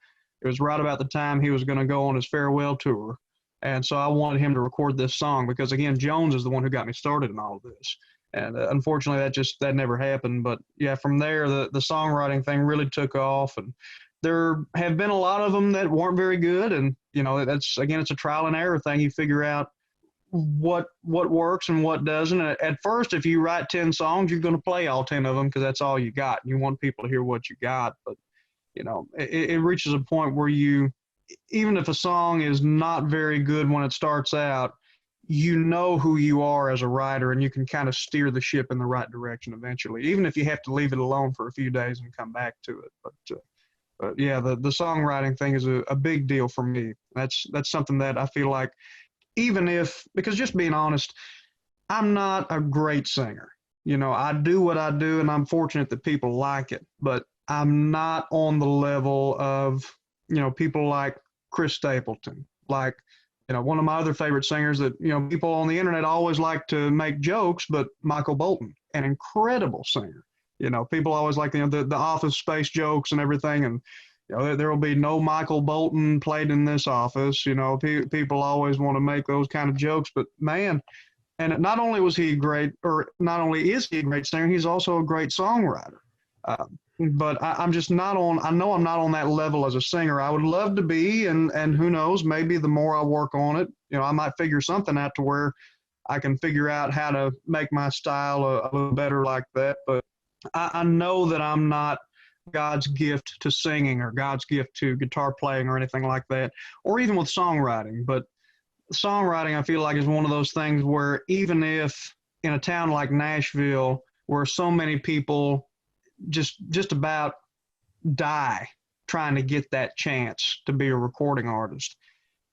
S1: It was right about the time he was going to go on his farewell tour. And so I wanted him to record this song because, again, Jones is the one who got me started in all of this. And unfortunately, that never happened. But, yeah, from there, the songwriting thing really took off. And there have been a lot of them that weren't very good. And, that's, again, it's a trial and error thing. You figure out what works and what doesn't. At first, if you write 10 songs, you're going to play all 10 of them because that's all you got. You want people to hear what you got. But it reaches a point where even if a song is not very good when it starts out, you know who you are as a writer and you can kind of steer the ship in the right direction eventually, even if you have to leave it alone for a few days and come back to it. But yeah, the songwriting thing is a big deal for me. That's something that I feel like, because just being honest, I'm not a great singer. I do what I do and I'm fortunate that people like it, but I'm not on the level of, people like Chris Stapleton, like, one of my other favorite singers that, people on the internet always like to make jokes, but Michael Bolton, an incredible singer. People always like, the Office Space jokes and everything. And, there will be no Michael Bolton played in this office. People always want to make those kind of jokes, but man, and not only is he a great singer, he's also a great songwriter. But I'm just not on, I know I'm not on that level as a singer. I would love to be, and who knows, maybe the more I work on it, I might figure something out to where I can figure out how to make my style a little better like that. But I know that I'm not God's gift to singing or God's gift to guitar playing or anything like that, or even with songwriting. But songwriting, I feel like, is one of those things where even if in a town like Nashville, where so many people just about die trying to get that chance to be a recording artist,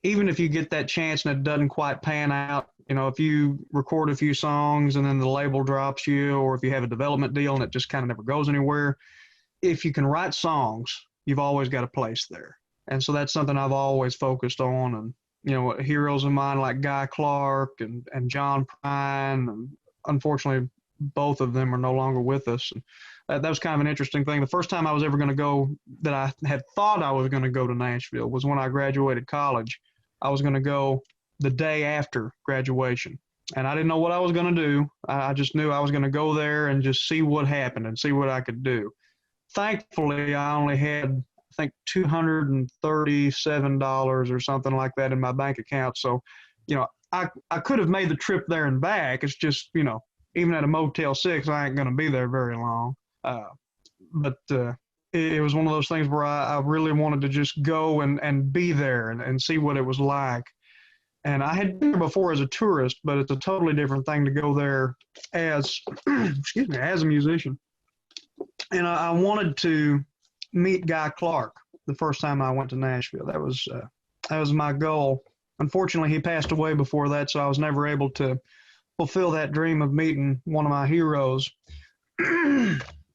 S1: even if you get that chance and it doesn't quite pan out, if you record a few songs and then the label drops you, or if you have a development deal and it just kind of never goes anywhere, if you can write songs, you've always got a place there. And so that's something I've always focused on. And, heroes of mine like Guy Clark and John Prine, and unfortunately, both of them are no longer with us. And that was kind of an interesting thing. The first time I was ever going to go, that I had thought I was going to go to Nashville, was when I graduated college. I was going to go the day after graduation. And I didn't know what I was going to do. I just knew I was going to go there and just see what happened and see what I could do. Thankfully, I only had, I think, $237 or something like that in my bank account. So, I could have made the trip there and back. It's just, even at a Motel 6, I ain't going to be there very long. But it was one of those things where I really wanted to just go and be there and see what it was like. And I had been there before as a tourist, but it's a totally different thing to go there as, as a musician. And I wanted to meet Guy Clark the first time I went to Nashville. That was my goal. Unfortunately, he passed away before that, so I was never able to fulfill that dream of meeting one of my heroes.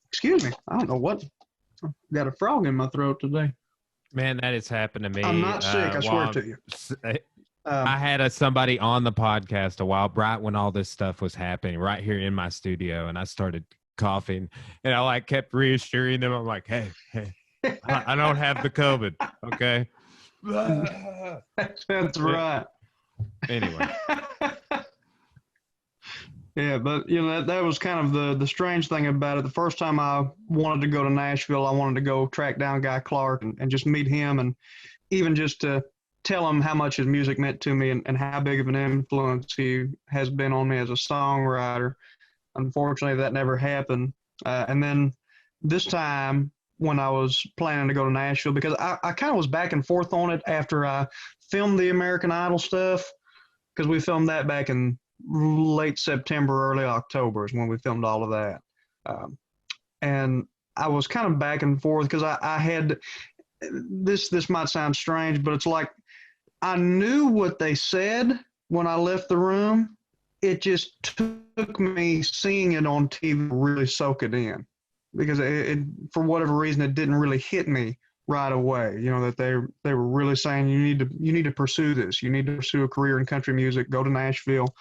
S1: Excuse me. I don't know what. I've got a frog in my throat today.
S2: Man, that has happened to me.
S1: I'm not sick, I swear to you.
S2: I had somebody on the podcast a while, right when all this stuff was happening, right here in my studio, and I started coughing, and I kept reassuring them. I'm like, hey, I don't have the COVID, okay?
S1: That's right.
S2: Anyway.
S1: Yeah, but that was kind of the strange thing about it. The first time I wanted to go to Nashville, I wanted to go track down Guy Clark and just meet him, and even just to tell him how much his music meant to me and how big of an influence he has been on me as a songwriter. Unfortunately, that never happened. And then this time when I was planning to go to Nashville, because I kind of was back and forth on it after I filmed the American Idol stuff, because we filmed that back in late September, early October is when we filmed all of that. And I was kind of back and forth because I had this might sound strange, but it's like I knew what they said when I left the room. It just took me seeing it on TV to really soak it in, because it for whatever reason, it didn't really hit me right away. That they were really saying you need to pursue this. You need to pursue a career in country music. Go to Nashville.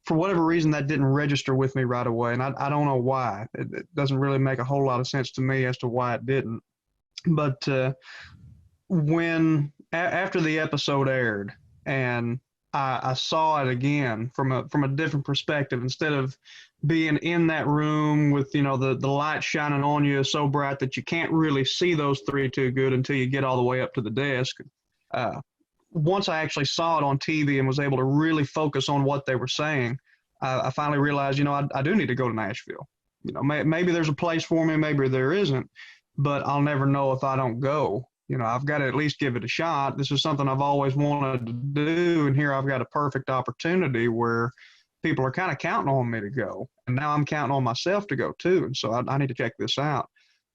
S1: For whatever reason, that didn't register with me right away, and I don't know why. It doesn't really make a whole lot of sense to me as to why it didn't. But after the episode aired, and I saw it again from a different perspective, instead of being in that room with the light shining on you so bright that you can't really see those three too good until you get all the way up to the desk. Once I actually saw it on TV and was able to really focus on what they were saying, I finally realized, I do need to go to Nashville. Maybe there's a place for me, maybe there isn't, but I'll never know if I don't go. I've got to at least give it a shot. This is something I've always wanted to do, and here I've got a perfect opportunity where people are kind of counting on me to go, and now I'm counting on myself to go too, and so I need to check this out.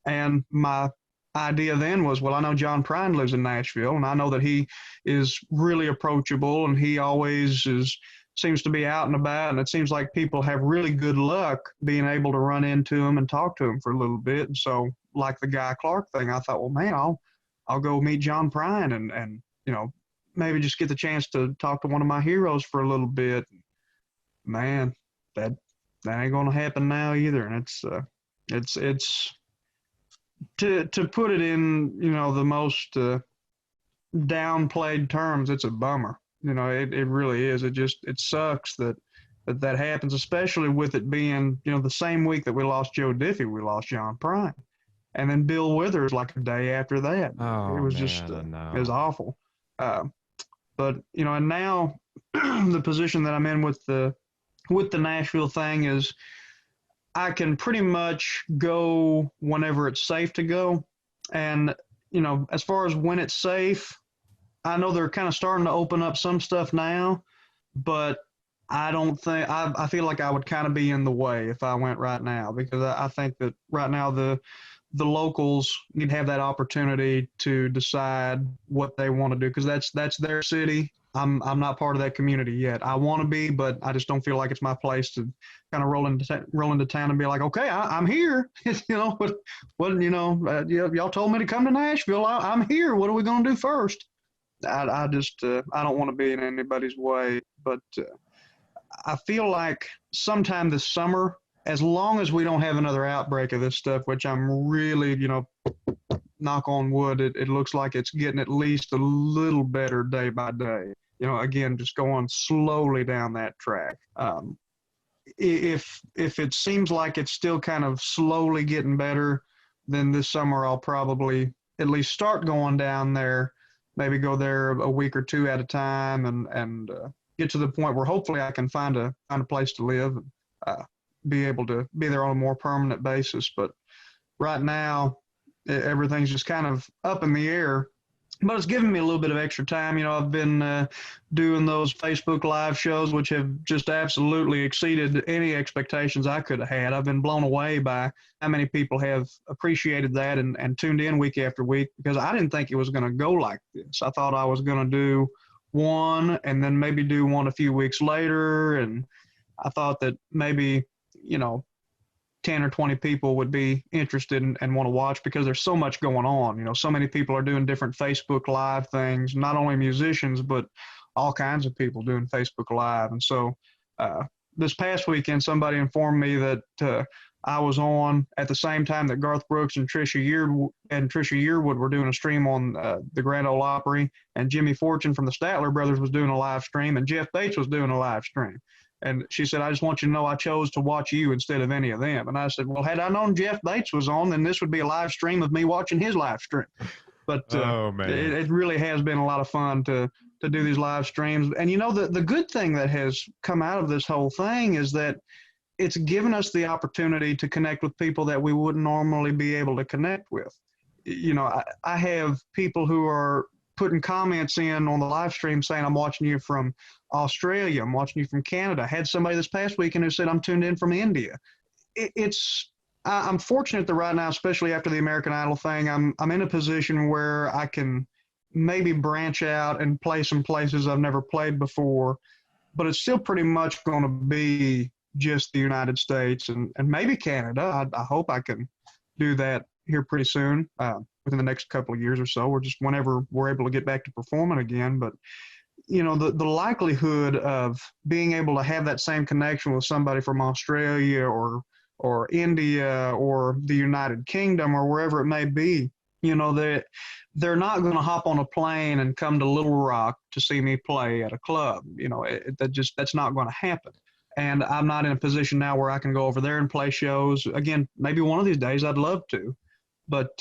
S1: And my idea then was, well, I know John Prine lives in Nashville, and I know that he is really approachable, and he always seems to be out and about, and it seems like people have really good luck being able to run into him and talk to him for a little bit. And so, like the Guy Clark thing, I thought, well, man, I'll go meet John Prine and maybe just get the chance to talk to one of my heroes for a little bit. Man, that ain't gonna happen now either, and it's to put it in the most downplayed terms, it's a bummer. It really is. It sucks that happens, especially with it being the same week that we lost Joe Diffie, we lost John Prine, and then Bill Withers like a day after that. It was it was awful. But and now the position that I'm in with the Nashville thing is I can pretty much go whenever it's safe to go. And, as far as when it's safe, I know they're kind of starting to open up some stuff now, but I don't think, I feel like I would kind of be in the way if I went right now, because I think that right now the locals need to have that opportunity to decide what they want to do, because that's their city. I'm not part of that community yet. I want to be, but I just don't feel like it's my place to kind of roll into town and be like, okay, I'm here. Y'all told me to come to Nashville. I'm here. What are we going to do first? I just I don't want to be in anybody's way. But I feel like sometime this summer, as long as we don't have another outbreak of this stuff, which I'm really, knock on wood, it looks like it's getting at least a little better day by day. Again, just going slowly down that track. If it seems like it's still kind of slowly getting better, then this summer I'll probably at least start going down there, maybe go there a week or two at a time, and get to the point where hopefully I can find a place to live and be able to be there on a more permanent basis. But right now, everything's just kind of up in the air. But it's given me a little bit of extra time. I've been doing those Facebook Live shows, which have just absolutely exceeded any expectations I could have had. I've been blown away by how many people have appreciated that and tuned in week after week, because I didn't think it was going to go like this. I thought I was going to do one and then maybe do one a few weeks later. And I thought that maybe, 10 or 20 people would be interested and want to watch, because there's so much going on. So many people are doing different Facebook Live things, not only musicians, but all kinds of people doing Facebook Live. And so this past weekend, somebody informed me that I was on at the same time that Garth Brooks and Trisha Yearwood were doing a stream on the Grand Ole Opry, and Jimmy Fortune from the Statler Brothers was doing a live stream, and Jeff Bates was doing a live stream. And she said, I just want you to know I chose to watch you instead of any of them. And I said, well, had I known Jeff Bates was on, then this would be a live stream of me watching his live stream. But
S2: oh, man.
S1: It really has been a lot of fun to do these live streams. And, the good thing that has come out of this whole thing is that it's given us the opportunity to connect with people that we wouldn't normally be able to connect with. I have people who are putting comments in on the live stream saying, I'm watching you from Australia, I'm watching you from Canada. I had somebody this past weekend who said, I'm tuned in from India. I'm fortunate that right now, especially after the American Idol thing, I'm in a position where I can maybe branch out and play some places I've never played before, but it's still pretty much going to be just the United States and maybe Canada. I hope I can do that here pretty soon, within the next couple of years or so, or just whenever we're able to get back to performing again. But, the likelihood of being able to have that same connection with somebody from Australia or India or the United Kingdom or wherever it may be, they're not going to hop on a plane and come to Little Rock to see me play at a club. That's not going to happen. And I'm not in a position now where I can go over there and play shows. Again, maybe one of these days I'd love to. But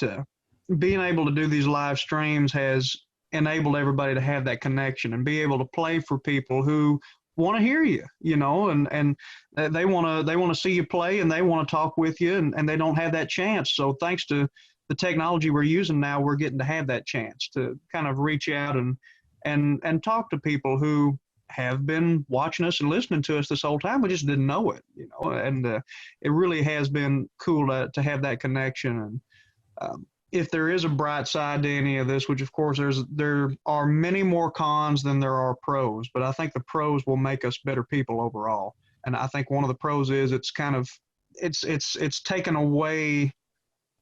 S1: being able to do these live streams has enabled everybody to have that connection and be able to play for people who want to hear you, and they want to see you play, and they want to talk with you, and they don't have that chance. So thanks to the technology we're using now, we're getting to have that chance to kind of reach out and talk to people who have been watching us and listening to us this whole time. We just didn't know it, and it really has been cool to have that connection. And if there is a bright side to any of this, which of course there are many more cons than there are pros, but I think the pros will make us better people overall. And I think one of the pros is it's taken away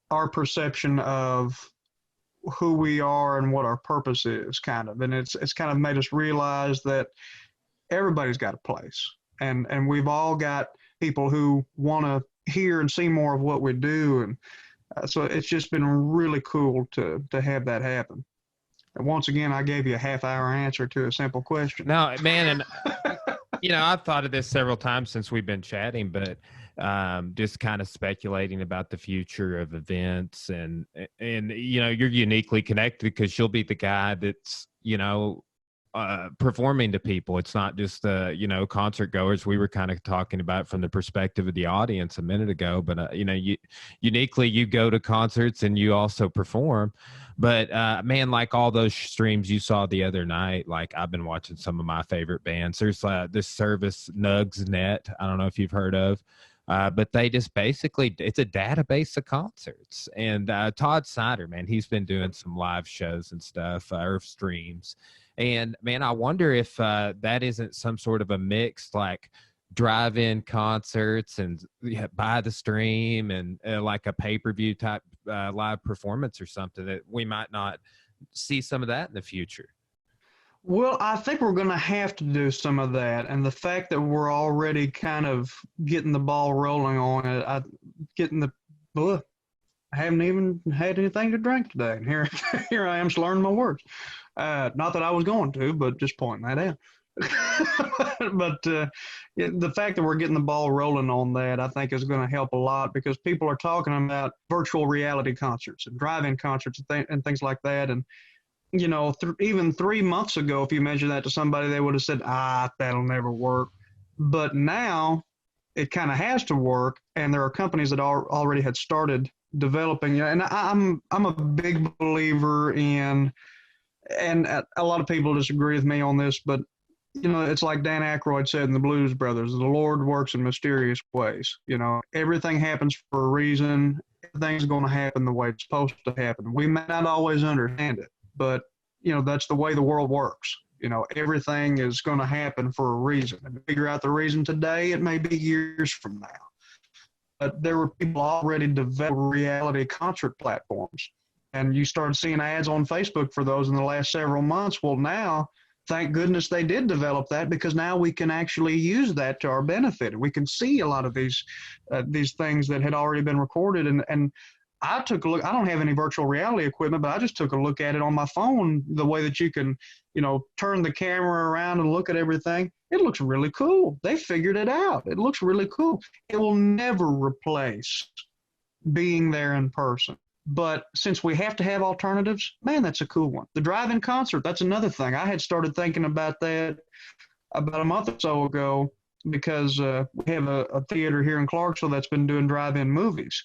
S1: our perception of who we are and what our purpose is, kind of. And it's kind of made us realize that everybody's got a place, and we've all got people who want to hear and see more of what we do. And so it's just been really cool to have that happen. And once again, I gave you a half-hour answer to a simple question.
S2: No, man, and I've thought of this several times since we've been chatting, but just kind of speculating about the future of events, and you're uniquely connected because you'll be the guy that's performing to people. It's not just concert goers. We were kind of talking about from the perspective of the audience a minute ago, but uniquely you go to concerts and you also perform. But man, like all those streams you saw the other night, like I've been watching some of my favorite bands. There's this service Nugsnet, I don't know if you've heard of, but they just basically, it's a database of concerts. And Todd Sider, man, he's been doing some live shows and stuff, or streams. And man, I wonder if that isn't some sort of a mix, like drive-in concerts and buy the stream and like a pay-per-view type live performance or something, that we might not see some of that in the future.
S1: Well, I think we're going to have to do some of that. And the fact that we're already kind of getting the ball rolling on it, I haven't even had anything to drink today. And here, here I am slurring my words. Not that I was going to, but just pointing that out. But the fact that we're getting the ball rolling on that, I think, is going to help a lot, because people are talking about virtual reality concerts and drive-in concerts and things like that. And, you know, even 3 months ago, if you mentioned that to somebody, they would have said, that'll never work. But now it kind of has to work, and there are companies that already had started developing. And I'm a big believer in, and a lot of people disagree with me on this, but you know, it's like Dan Aykroyd said in the Blues Brothers, the Lord works in mysterious ways. You know, everything happens for a reason. Everything's going to happen the way it's supposed to happen. We may not always understand it, but, you know, that's the way the world works. You know, everything is going to happen for a reason. And to figure out the reason today, it may be years from now. But there were people already developing reality concert platforms. And you started seeing ads on Facebook for those in the last several months. Well, now, thank goodness they did develop that, because now we can actually use that to our benefit. We can see a lot of these things that had already been recorded. And I took a look. I don't have any virtual reality equipment, but I just took a look at it on my phone, the way that you can, you know, turn the camera around and look at everything. It looks really cool. They figured it out. It looks really cool. It will never replace being there in person. But since we have to have alternatives, man, that's a cool one. The drive-in concert, that's another thing. I had started thinking about that about a month or so ago, because we have a theater here in Clarksville that's been doing drive-in movies,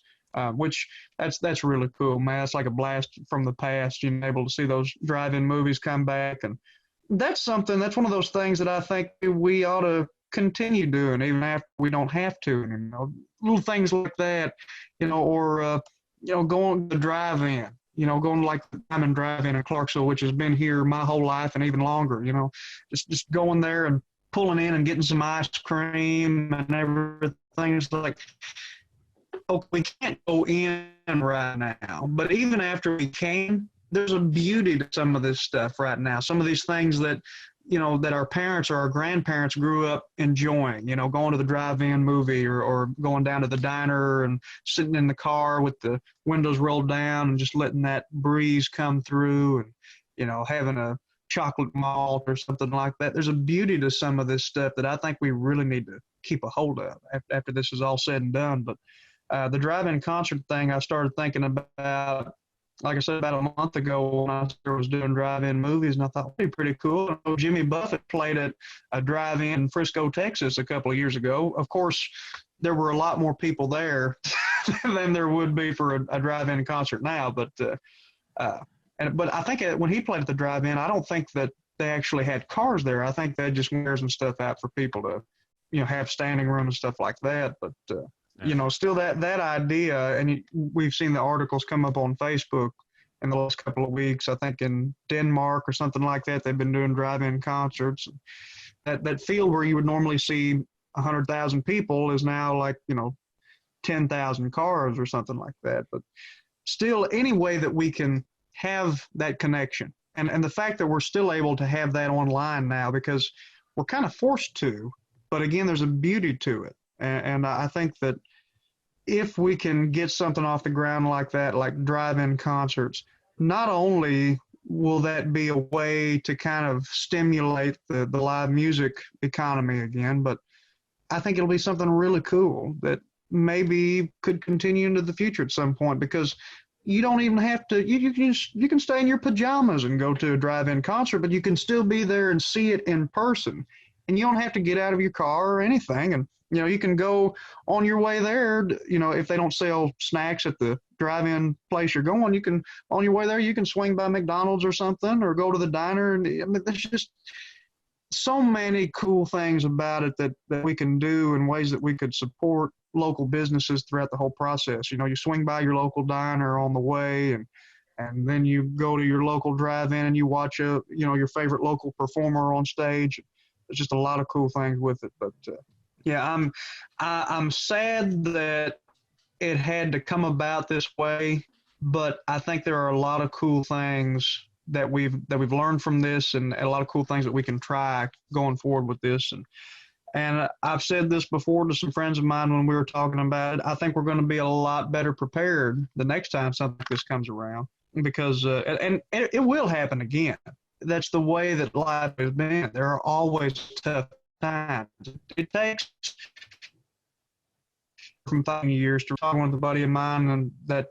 S1: which that's really cool, man. It's like a blast from the past, you know, able to see those drive-in movies come back. And that's one of those things that I think we ought to continue doing even after we don't have to. You know, little things like that, you know, or you know, going to the drive-in, you know, going to like the Diamond Drive-In in Clarksville, which has been here my whole life and even longer, you know, just going there and pulling in and getting some ice cream and everything. It's like, okay, we can't go in right now, but even after we can, there's a beauty to some of this stuff right now. Some of these things that, you know, that our parents or our grandparents grew up enjoying, you know, going to the drive-in movie or going down to the diner and sitting in the car with the windows rolled down and just letting that breeze come through, and, you know, having a chocolate malt or something like that. There's a beauty to some of this stuff that I think we really need to keep a hold of after this is all said and done. But the drive-in concert thing, I started thinking about, like I said, about a month ago when I was doing drive-in movies, and I thought, that'd be pretty cool. I know Jimmy Buffett played at a drive-in in Frisco, Texas a couple of years ago. Of course, there were a lot more people there than there would be for a drive-in concert now. But I think when he played at the drive-in, I don't think that they actually had cars there. I think they just were some stuff out for people to, you know, have standing room and stuff like that. But you know, still that idea, and we've seen the articles come up on Facebook in the last couple of weeks. I think in Denmark or something like that, they've been doing drive-in concerts. That field where you would normally see 100,000 people is now like, you know, 10,000 cars or something like that. But still, any way that we can have that connection, and the fact that we're still able to have that online now, because we're kind of forced to, but again, there's a beauty to it. And I think that if we can get something off the ground like that, like drive-in concerts, not only will that be a way to kind of stimulate the live music economy again, but I think it'll be something really cool that maybe could continue into the future at some point, because you don't even have to, you can stay in your pajamas and go to a drive-in concert, but you can still be there and see it in person. And you don't have to get out of your car or anything. And, you know, you can go on your way there, you know, if they don't sell snacks at the drive-in place you're going, you can, on your way there, you can swing by McDonald's or something, or go to the diner. And I mean, there's just so many cool things about it that we can do in ways that we could support local businesses throughout the whole process. You know, you swing by your local diner on the way, and then you go to your local drive-in and you watch your favorite local performer on stage. There's just a lot of cool things with it. But yeah, I'm sad that it had to come about this way, but I think there are a lot of cool things that we've learned from this, and a lot of cool things that we can try going forward with this. And I've said this before to some friends of mine when we were talking about it. I think we're going to be a lot better prepared the next time something like this comes around, because and it will happen again. That's the way that life has been. There are always tough times. It takes from 5 years to talking with a buddy of mine, and that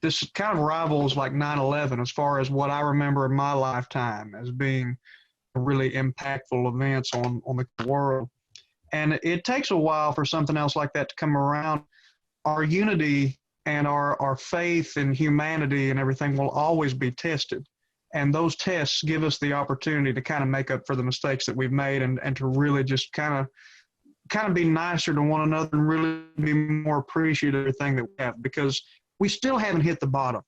S1: this kind of rivals like 9/11 as far as what I remember in my lifetime as being really impactful events on the world. And it takes a while for something else like that to come around. Our unity and our faith in humanity and everything will always be tested. And those tests give us the opportunity to kind of make up for the mistakes that we've made, and to really just kind of be nicer to one another and really be more appreciative of everything that we have, because we still haven't hit the bottom.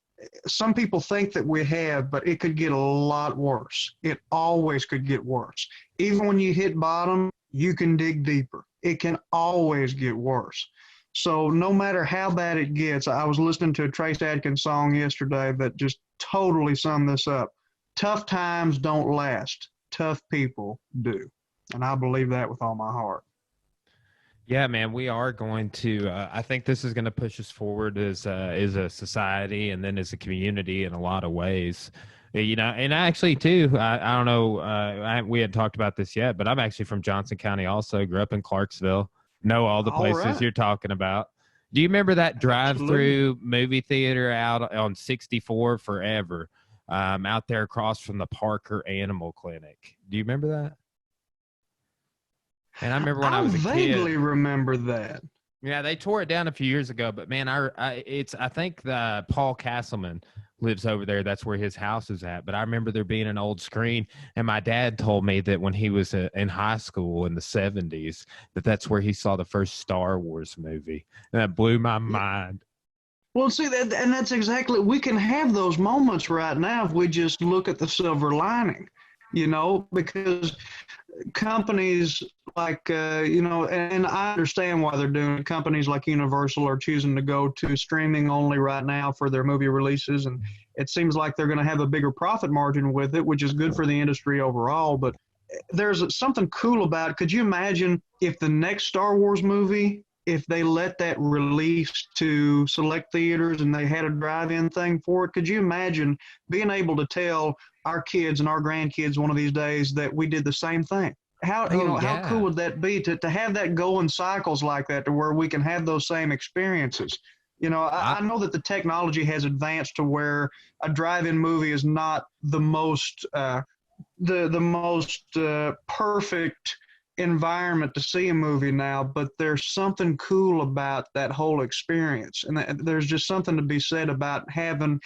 S1: Some people think that we have, but it could get a lot worse. It always could get worse. Even when you hit bottom, you can dig deeper. It can always get worse. So no matter how bad it gets, I was listening to a Trace Adkins song yesterday that just totally summed this up. Tough times don't last. Tough people do. And I believe that with all my heart.
S2: Yeah, man, we are going to. I think this is going to push us forward as a society, and then as a community in a lot of ways. And actually, too, I don't know. We hadn't talked about this yet, but I'm actually from Johnson County. Also, grew up in Clarksville. Know all the places you're talking about. Do you remember that drive-through movie theater out on 64 forever, out there across from the Parker Animal Clinic? Do you remember that? And I remember when I was a kid. I
S1: vaguely remember that.
S2: Yeah, they tore it down a few years ago, but man, I think Paul Castleman lives over there. That's where his house is at. But I remember there being an old screen, and my dad told me that when he was in high school in the 70s, that's where he saw the first Star Wars movie, and that blew my mind.
S1: Well, see, and that's exactly, we can have those moments right now if we just look at the silver lining, because companies like, and I understand why they're doing it. Companies like Universal are choosing to go to streaming only right now for their movie releases. And it seems like they're going to have a bigger profit margin with it, which is good for the industry overall. But there's something cool about it. Could you imagine if the next Star Wars movie, if they let that release to select theaters and they had a drive-in thing for it? Could you imagine being able to tell our kids and our grandkids one of these days that we did the same thing? How cool would that be to have that go in cycles like that, to where we can have those same experiences? I know that the technology has advanced to where a drive-in movie is not the most perfect environment to see a movie now, but there's something cool about that whole experience, and there's just something to be said about having.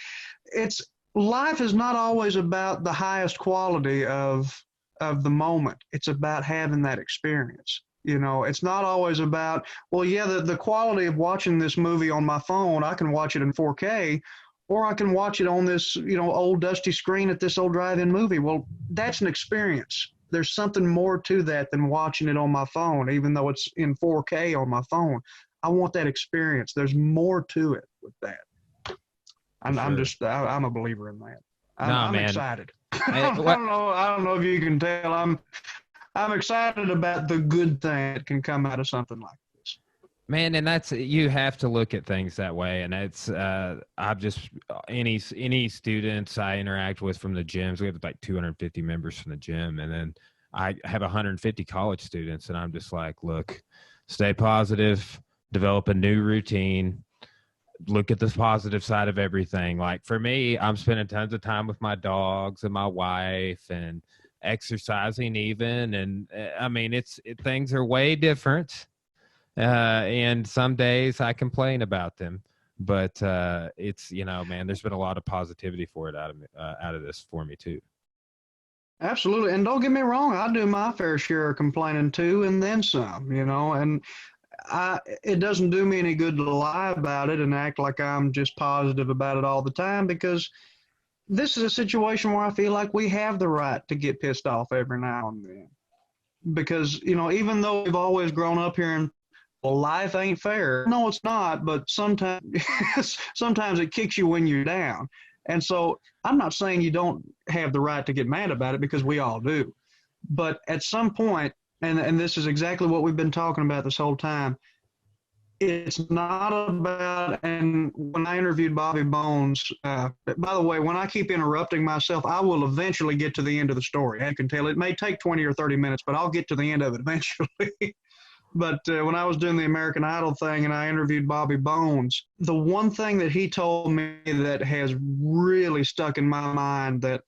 S1: Life is not always about the highest quality of the moment. It's about having that experience. It's not always about, the quality of watching this movie on my phone, I can watch it in 4K, or I can watch it on this, old dusty screen at this old drive-in movie. Well, that's an experience. There's something more to that than watching it on my phone, even though it's in 4K on my phone. I want that experience. There's more to it with that. I'm a believer in that. I'm excited. I don't know if you can tell. I'm excited about the good thing that can come out of something like this.
S2: Man, and you have to look at things that way. And it's I've just any students I interact with from the gyms. We have like 250 members from the gym, and then I have 150 college students, and I'm just like, look, stay positive, develop a new routine. Look at the positive side of everything. Like for me, I'm spending tons of time with my dogs and my wife and exercising even. And I mean, things are way different. And some days I complain about them, but it's, man, there's been a lot of positivity for it out of this for me too.
S1: Absolutely. And don't get me wrong, I do my fair share of complaining too, and then some, and it doesn't do me any good to lie about it and act like I'm just positive about it all the time, because this is a situation where I feel like we have the right to get pissed off every now and then. Because, even though we've always grown up hearing, well, life ain't fair. No, it's not, but sometimes sometimes it kicks you when you're down. And so I'm not saying you don't have the right to get mad about it, because we all do. But at some point, and this is exactly what we've been talking about this whole time, it's not about, and when I interviewed Bobby Bones, by the way, when I keep interrupting myself, I will eventually get to the end of the story. I can tell it may take 20 or 30 minutes, but I'll get to the end of it eventually. But when I was doing the American Idol thing and I interviewed Bobby Bones, the one thing that he told me that has really stuck in my mind that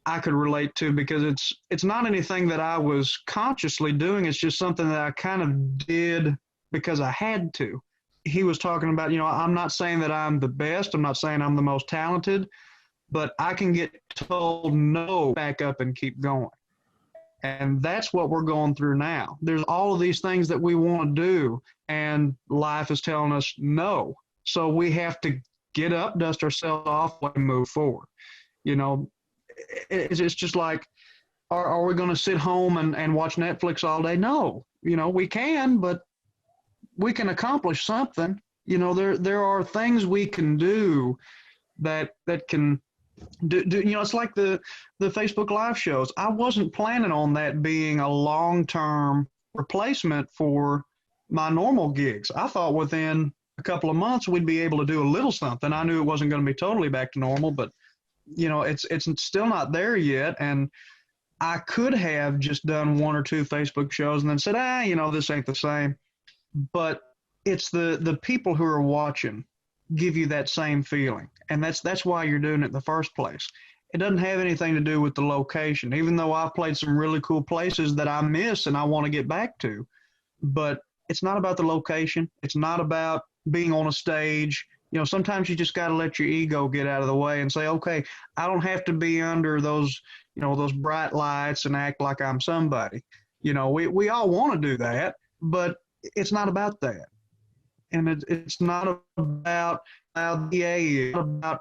S1: I could relate to, because it's not anything that I was consciously doing. It's just something that I kind of did because I had to. He was talking about, I'm not saying that I'm the best. I'm not saying I'm the most talented, but I can get told no, back up and keep going. And that's what we're going through now. There's all of these things that we want to do, and life is telling us no. So we have to get up, dust ourselves off, and move forward. It's just like, are we going to sit home and watch Netflix all day? No. We can, but we can accomplish something. There are things we can do that can do. It's like the Facebook Live shows. I wasn't planning on that being a long-term replacement for my normal gigs. I thought within a couple of months we'd be able to do a little something. I knew it wasn't going to be totally back to normal, but it's still not there yet. And I could have just done one or two Facebook shows and then said, this ain't the same. But it's the people who are watching give you that same feeling. And that's why you're doing it in the first place. It doesn't have anything to do with the location, even though I've played some really cool places that I miss and I want to get back to. But it's not about the location. It's not about being on a stage. Sometimes you just got to let your ego get out of the way and say, okay, I don't have to be under those bright lights and act like I'm somebody. We all want to do that, but it's not about that. And it's not about how the about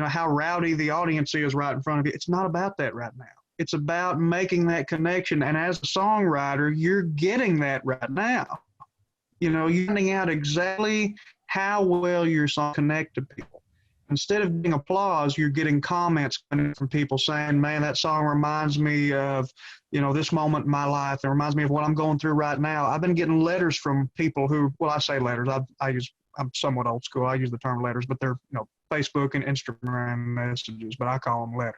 S1: how rowdy the audience is right in front of you. It's not about that right now. It's about making that connection. And as a songwriter, you're getting that right now. You're finding out exactly how well your song connects to people. Instead of getting applause, you're getting comments from people saying, man, that song reminds me of, this moment in my life. It reminds me of what I'm going through right now. I've been getting letters from people who, well, I say letters. I'm somewhat old school. I use the term letters, but they're, Facebook and Instagram messages, but I call them letters.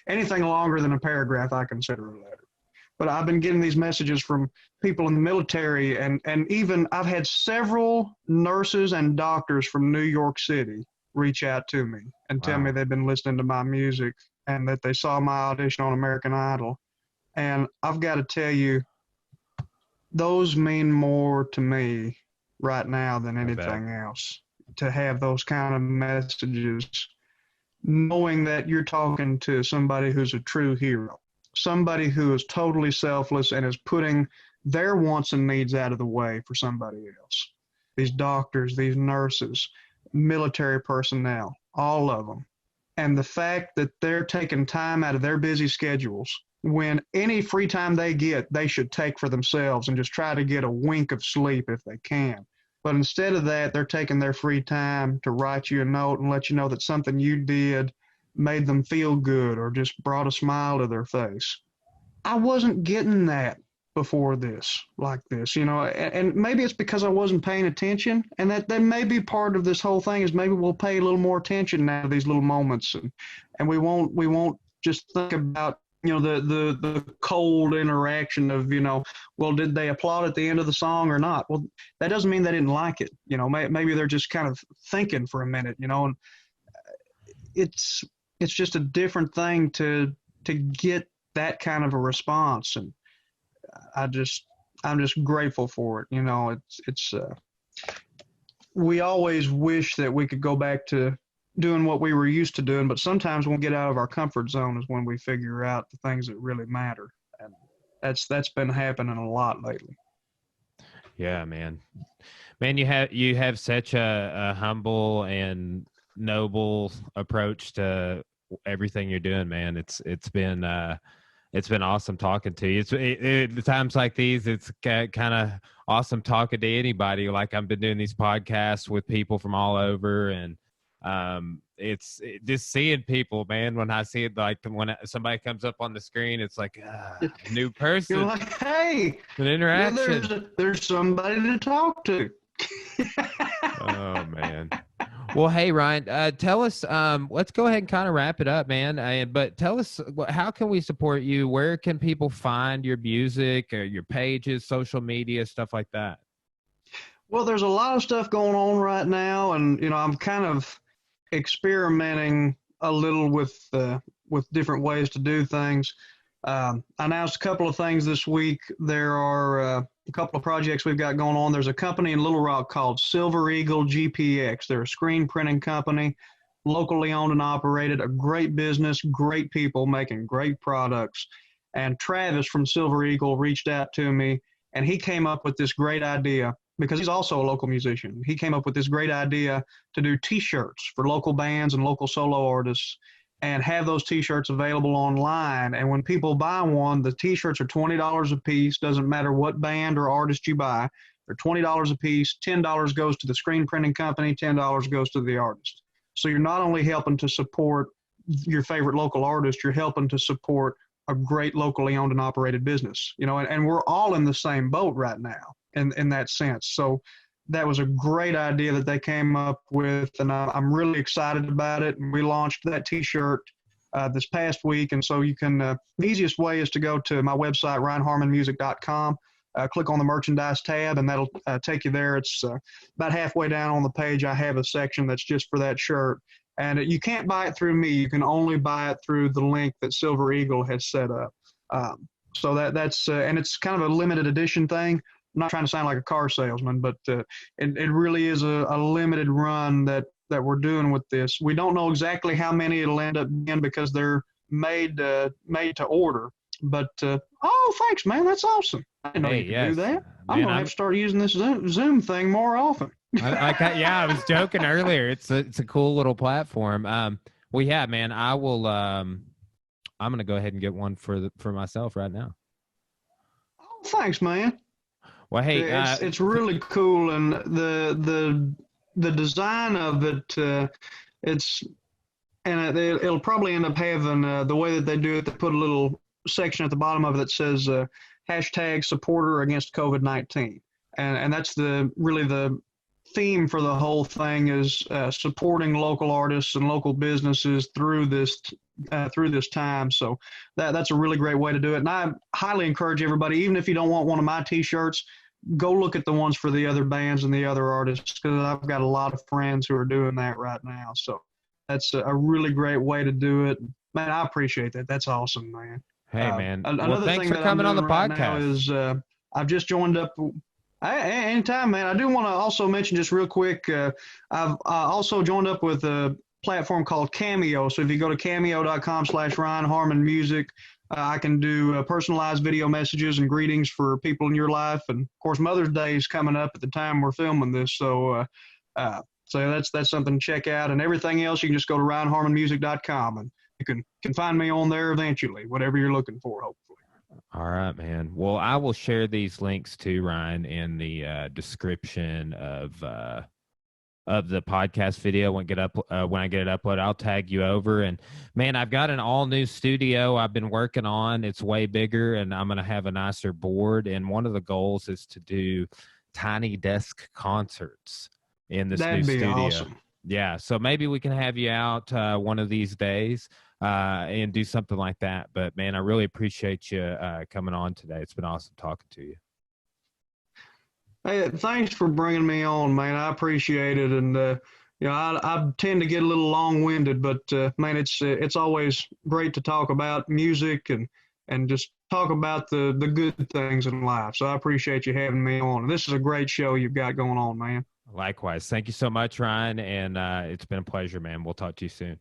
S1: Anything longer than a paragraph, I consider a letter. But I've been getting these messages from people in the military, and even I've had several nurses and doctors from New York City reach out to me and tell me they've been listening to my music and that they saw my audition on American Idol. And I've got to tell you, those mean more to me right now than anything else, to have those kind of messages, knowing that you're talking to somebody who's a true hero, somebody who is totally selfless and is putting their wants and needs out of the way for somebody else. These doctors, these nurses, military personnel, all of them. And the fact that they're taking time out of their busy schedules, when any free time they get, they should take for themselves and just try to get a wink of sleep if they can. But instead of that, they're taking their free time to write you a note and let you know that something you did made them feel good or just brought a smile to their face. I wasn't getting that before this, like this, and maybe it's because I wasn't paying attention, and that may be part of this whole thing is maybe we'll pay a little more attention now to these little moments, and we won't just think about, the cold interaction of, well, did they applaud at the end of the song or not? Well, that doesn't mean they didn't like it. Maybe they're just kind of thinking for a minute, and it's just a different thing to get that kind of a response. And I'm just grateful for it. We always wish that we could go back to doing what we were used to doing, but sometimes when we get out of our comfort zone is when we figure out the things that really matter. And that's been happening a lot lately.
S2: Yeah, man, you have such a humble and noble approach to everything you're doing, man. It's been awesome talking to you. It's times like these, it's kind of awesome talking to anybody. Like I've been doing these podcasts with people from all over, and it's just seeing people, man. When I see it, like when somebody comes up on the screen, it's like new person.
S1: You're like, hey,
S2: an interaction.
S1: There's somebody to talk to.
S2: Oh man. Well, hey Ryan, tell us. Let's go ahead and kind of wrap it up, man. But tell us, how can we support you? Where can people find your music, or your pages, social media, stuff like that?
S1: Well, there's a lot of stuff going on right now, and I'm kind of experimenting a little with different ways to do things. I announced a couple of things this week. There are a couple of projects we've got going on. There's a company in Little Rock called Silver Eagle GPX. They're a screen printing company, locally owned and operated, a great business, great people making great products. And Travis from Silver Eagle reached out to me, and he came up with this great idea, because he's also a local musician. He came up with this great idea to do T-shirts for local bands and local solo artists, and have those T-shirts available online. And when people buy one, the T-shirts are $20 a piece. Doesn't matter what band or artist you buy. They're $20 a piece. $10 goes to the screen printing company. $10 goes to the artist. So you're not only helping to support your favorite local artist, you're helping to support a great locally owned and operated business. And we're all in the same boat right now in that sense. So that was a great idea that they came up with, and I'm really excited about it. And we launched that T-shirt this past week, and so you can. The easiest way is to go to my website, ryanharmonmusic.com. Click on the merchandise tab, and that'll take you there. It's about halfway down on the page. I have a section that's just for that shirt, and you can't buy it through me. You can only buy it through the link that Silver Eagle has set up. So that's and it's kind of a limited edition thing. I'm not trying to sound like a car salesman, but it really is a limited run that we're doing with this. We don't know exactly how many it'll end up being, because they're made to order. But thanks, man. That's awesome. I didn't know you could do that. I'm gonna have to start using this Zoom thing more often.
S2: I was joking earlier. It's a cool little platform. Well, yeah, man. I will. I'm gonna go ahead and get one for myself right now.
S1: Oh, thanks, man.
S2: Well, hey,
S1: it's really cool, and the design of it, it'll probably end up having the way that they do it. They put a little section at the bottom of it that says hashtag supporter against COVID-19, and that's really the theme for the whole thing is supporting local artists and local businesses through this time. So that's a really great way to do it, and I highly encourage everybody, even if you don't want one of my T-shirts, go look at the ones for the other bands and the other artists, because I've got a lot of friends who are doing that right now. So that's a really great way to do it. Man, I appreciate that. That's awesome, man.
S2: Hey, man.
S1: Another
S2: thanks
S1: thing
S2: for coming on the podcast.
S1: Is I've just joined up. Anytime, man. I do want to also mention just real quick, I've also joined up with a platform called Cameo. So if you go to cameo.com/RyanHarmonMusic, I can do personalized video messages and greetings for people in your life. And of course, Mother's Day is coming up at the time we're filming this. So that's something to check out. And everything else, you can just go to RyanHarmonMusic.com, and you can find me on there eventually, whatever you're looking for, hopefully.
S2: All right, man. Well, I will share these links to Ryan in the description of the podcast video when I get it uploaded. I'll tag you over. And man, I've got an all new studio I've been working on. It's way bigger, and I'm going to have a nicer board. And one of the goals is to do tiny desk concerts in this new studio. That'd be awesome. Yeah. So maybe we can have you out one of these days and do something like that. But man, I really appreciate you coming on today. It's been awesome talking to you.
S1: Hey, thanks for bringing me on, man. I appreciate it. And, I tend to get a little long-winded, but, man, it's always great to talk about music and just talk about the good things in life. So I appreciate you having me on. This is a great show you've got going on, man.
S2: Likewise. Thank you so much, Ryan. And it's been a pleasure, man. We'll talk to you soon.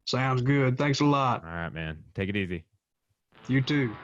S1: Sounds good. Thanks a lot.
S2: All right, man. Take it easy.
S1: You too.